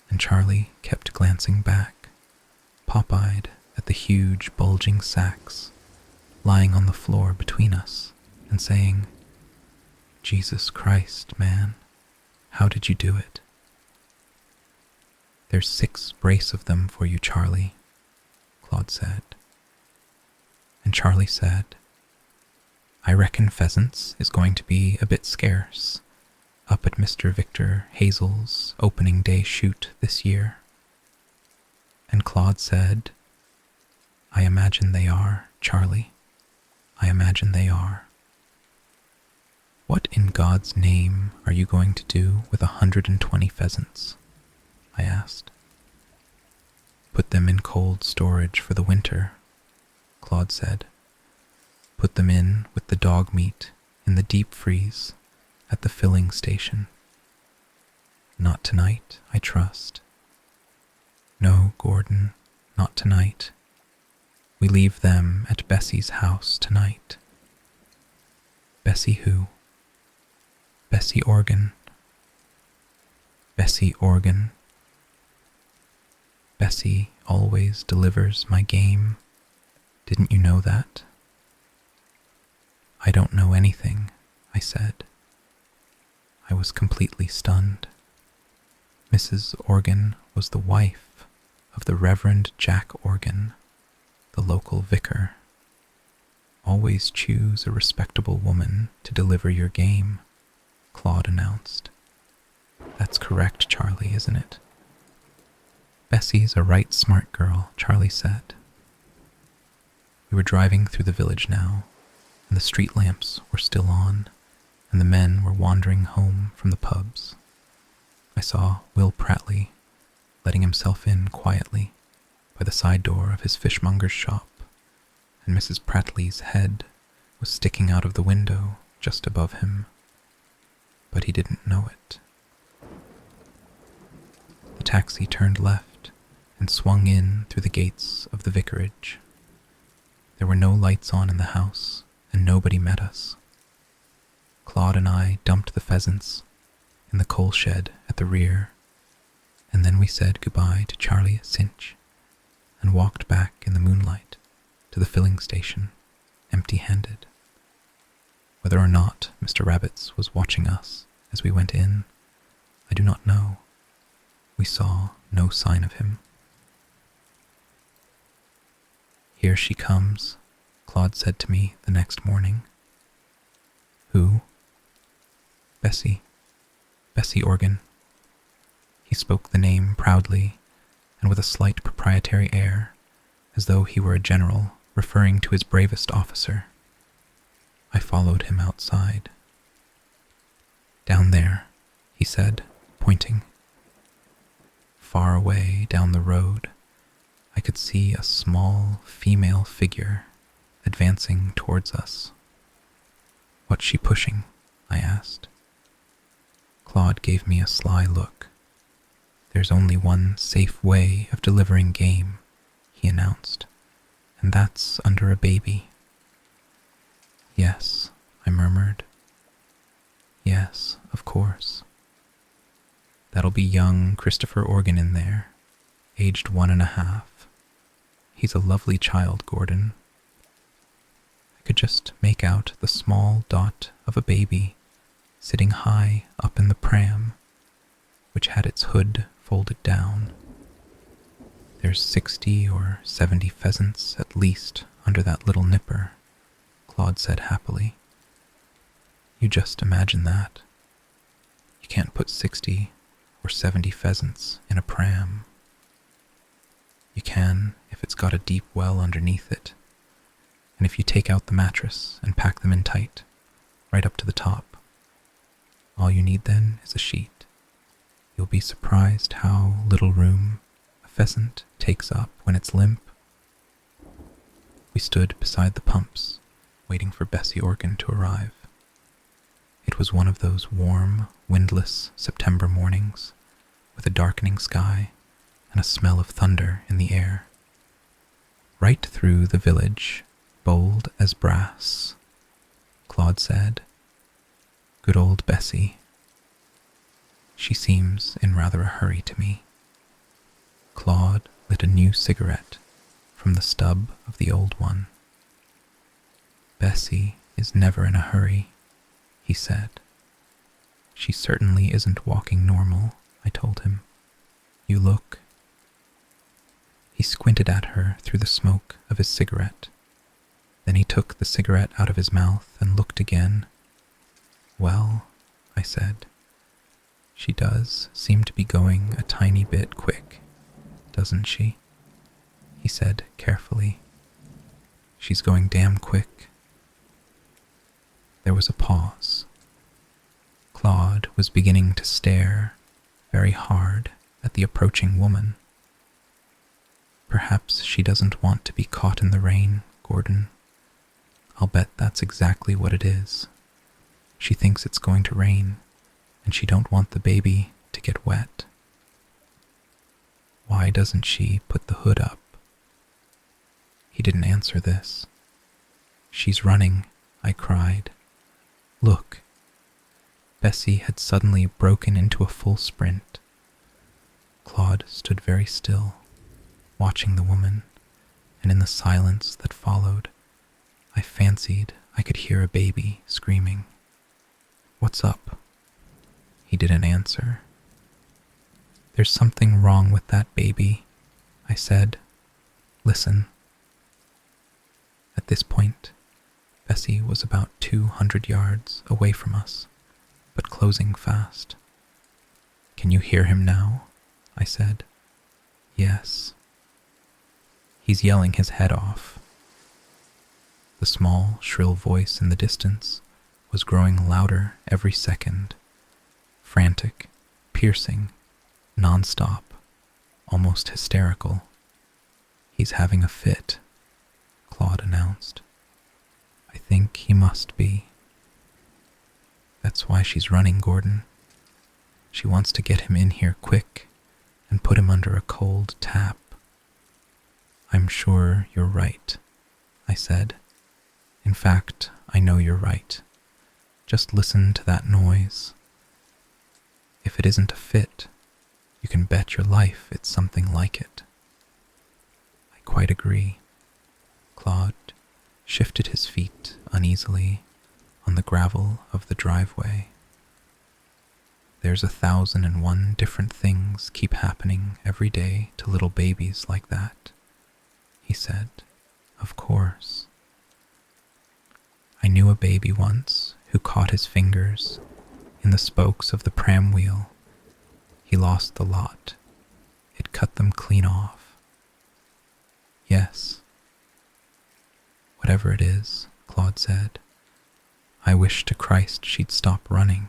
And Charlie kept glancing back, pop-eyed at the huge bulging sacks lying on the floor between us and saying, "Jesus Christ, man, how did you do it?" "There's 6 brace of them for you, Charlie," Claude said. And Charlie said, "I reckon pheasants is going to be a bit scarce up at Mr. Victor Hazel's opening day shoot this year." And Claude said, "I imagine they are, Charlie. I imagine they are." "What in God's name are you going to do with 120 pheasants?" I asked. "Put them in cold storage for the winter," Claude said. "Put them in with the dog meat in the deep freeze at the filling station." "Not tonight, I trust." "No, Gordon, not tonight. We leave them at Bessie's house tonight." "Bessie who?" "Bessie Organ." "Bessie Organ." "Bessie always delivers my game. Didn't you know that?" "I don't know anything," I said. I was completely stunned. Mrs. Organ was the wife of the Reverend Jack Organ, the local vicar. "Always choose a respectable woman to deliver your game," Claude announced. "That's correct, Charlie, isn't it?" "Bessie's a right smart girl," Charlie said. We were driving through the village now, and the street lamps were still on, and the men were wandering home from the pubs. I saw Will Prattley letting himself in quietly by the side door of his fishmonger's shop, and Mrs. Prattley's head was sticking out of the window just above him, but he didn't know it. The taxi turned left and swung in through the gates of the vicarage. There were no lights on in the house, and nobody met us. Claude and I dumped the pheasants in the coal shed at the rear, and then we said goodbye to Charlie Cinch and walked back in the moonlight to the filling station, empty-handed. Whether or not Mr. Rabbits was watching us as we went in, I do not know. We saw no sign of him. "Here she comes," Claude said to me the next morning. "Who?" "Bessie. Bessie Organ." He spoke the name proudly and with a slight proprietary air, as though he were a general referring to his bravest officer. I followed him outside. "Down there," he said, pointing. Far away down the road, I could see a small female figure advancing towards us. "What's she pushing?" I asked. Claude gave me a sly look. "There's only one safe way of delivering game," he announced, "and that's under a baby." "Yes," I murmured. "Yes, of course. That'll be young Christopher Organ in there, aged 1.5. He's a lovely child, Gordon." I could just make out the small dot of a baby sitting high up in the pram, which had its hood folded down. "There's 60 or 70 pheasants at least under that little nipper," Claude said happily. "You just imagine that. You can't put 60 or 70 pheasants in a pram. You can if it's got a deep well underneath it, and if you take out the mattress and pack them in tight, right up to the top, all you need then is a sheet. You'll be surprised how little room a pheasant takes up when it's limp. We stood beside the pumps, waiting for Bessie Organ to arrive. It was one of those warm, windless September mornings, with a darkening sky and a smell of thunder in the air. Right through the village, bold as brass, Claude said, "Good old Bessie. She seems in rather a hurry to me." Claude lit a new cigarette from the stub of the old one. "Bessie is never in a hurry," he said. "She certainly isn't walking normal," I told him. "You look." He squinted at her through the smoke of his cigarette. Then he took the cigarette out of his mouth and looked again. "Well," I said, "she does seem to be going a tiny bit quick, doesn't she?" He said carefully, "She's going damn quick." There was a pause. Claude was beginning to stare very hard at the approaching woman. "Perhaps she doesn't want to be caught in the rain, Gordon. I'll bet that's exactly what it is. She thinks it's going to rain, and she don't want the baby to get wet. Why doesn't she put the hood up?" He didn't answer this. "She's running," I cried. "Look." Bessie had suddenly broken into a full sprint. Claude stood very still, watching the woman, and in the silence that followed, I fancied I could hear a baby screaming. "What's up?" He didn't answer. "There's something wrong with that baby," I said. "Listen." At this point, Bessie was about 200 yards away from us, but closing fast. "Can you hear him now?" I said. "Yes." "He's yelling his head off." The small, shrill voice in the distance was growing louder every second, frantic, piercing, non-stop, almost hysterical. "He's having a fit," Claude announced. "I think he must be." "That's why she's running, Gordon. She wants to get him in here quick and put him under a cold tap." "I'm sure you're right," I said. "In fact, I know you're right. Just listen to that noise. If it isn't a fit, you can bet your life it's something like it." "I quite agree." Claude shifted his feet uneasily on the gravel of the driveway. "There's 1,001 different things keep happening every day to little babies like that," he said. "Of course. I knew a baby once who caught his fingers in the spokes of the pram wheel. He lost the lot. It cut them clean off." "Yes." "Whatever it is," Claude said, "I wish to Christ she'd stop running."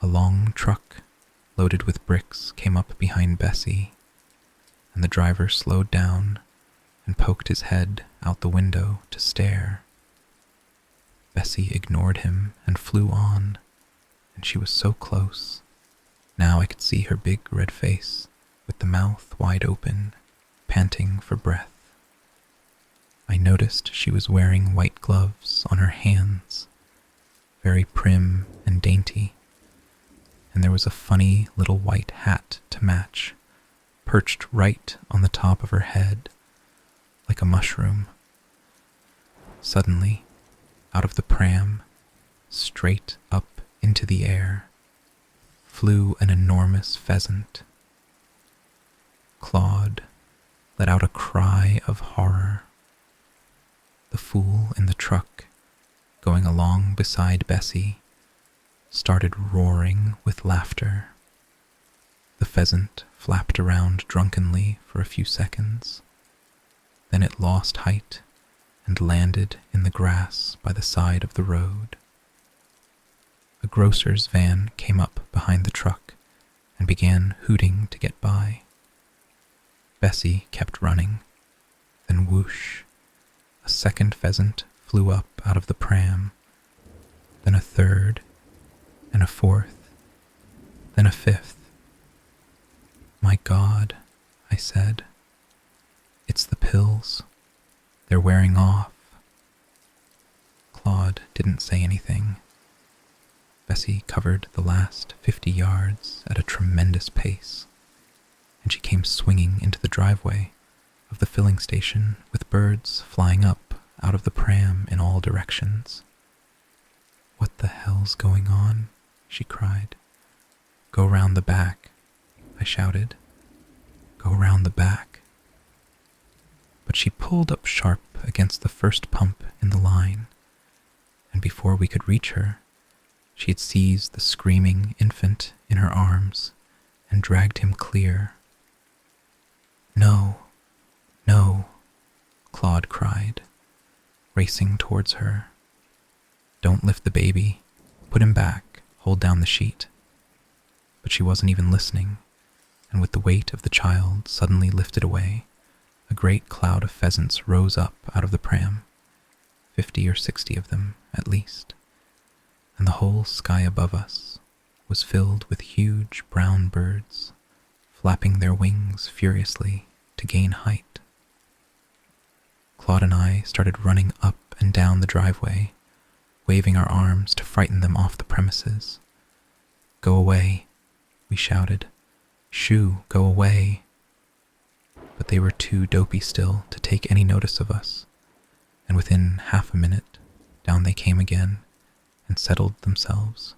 A long truck loaded with bricks came up behind Bessie, and the driver slowed down and poked his head out the window to stare. Bessie ignored him and flew on, and she was so close. Now I could see her big red face with the mouth wide open, panting for breath. I noticed she was wearing white gloves on her hands, very prim and dainty, and there was a funny little white hat to match, perched right on the top of her head, like a mushroom. Suddenly, out of the pram, straight up into the air, flew an enormous pheasant. Claude let out a cry of horror. The fool in the truck, going along beside Bessie, started roaring with laughter. The pheasant flapped around drunkenly for a few seconds. Then it lost height and landed in the grass by the side of the road. A grocer's van came up behind the truck and began hooting to get by. Bessie kept running. Then whoosh, a second pheasant flew up out of the pram, then a third, and a fourth, then a fifth. "My God," I said. "It's the pills. They're wearing off." Claude didn't say anything. Bessie covered the last 50 yards at a tremendous pace, and she came swinging into the driveway of the filling station with birds flying up out of the pram in all directions. "What the hell's going on?" she cried. "Go round the back," I shouted. "Go round the back." But she pulled up sharp against the first pump in the line, and before we could reach her, she had seized the screaming infant in her arms and dragged him clear. "No, no," Claude cried, racing towards her. "Don't lift the baby. Put him back. Hold down the sheet." But she wasn't even listening, and with the weight of the child suddenly lifted away, a great cloud of pheasants rose up out of the pram, 50 or 60 of them at least, and the whole sky above us was filled with huge brown birds, flapping their wings furiously to gain height. Claude and I started running up and down the driveway, waving our arms to frighten them off the premises. "Go away," we shouted. "Shoo, go away." But they were too dopey still to take any notice of us, and within half a minute, down they came again and settled themselves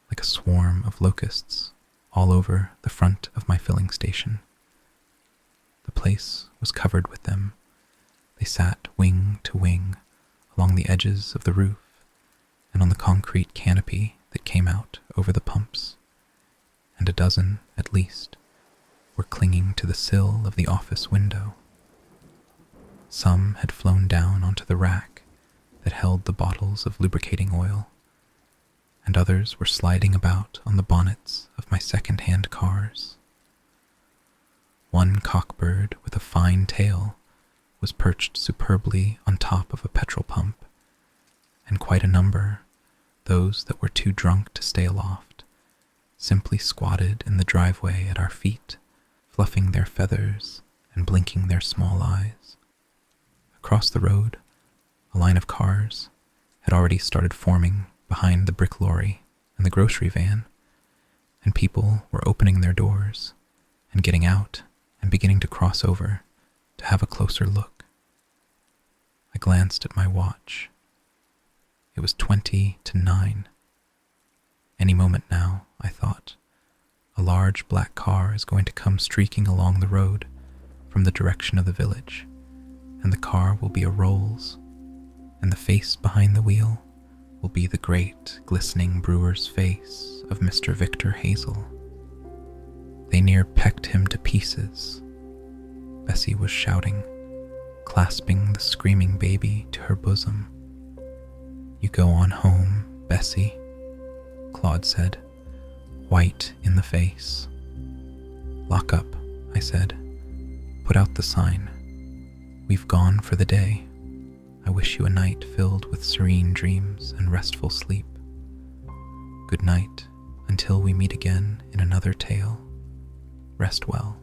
like a swarm of locusts all over the front of my filling station. The place was covered with them. They sat wing to wing along the edges of the roof and on the concrete canopy that came out over the pumps, and a dozen, at least, were clinging to the sill of the office window. Some had flown down onto the rack that held the bottles of lubricating oil, and others were sliding about on the bonnets of my second-hand cars. One cockbird with a fine tail was perched superbly on top of a petrol pump, and quite a number, those that were too drunk to stay aloft, simply squatted in the driveway at our feet, fluffing their feathers and blinking their small eyes. Across the road, a line of cars had already started forming behind the brick lorry and the grocery van, and people were opening their doors and getting out and beginning to cross over to have a closer look. I glanced at my watch. It was 20 to 9. Any moment now, I thought, a large black car is going to come streaking along the road from the direction of the village, and the car will be a Rolls, and the face behind the wheel will be the great, glistening brewer's face of Mr. Victor Hazel. They near pecked him to pieces, Bessie was shouting, clasping the screaming baby to her bosom. "You go on home, Bessie," Claude said, white in the face. "Lock up," I said. "Put out the sign. We've gone for the day. I wish you a night filled with serene dreams and restful sleep. Good night, until we meet again in another tale. Rest well."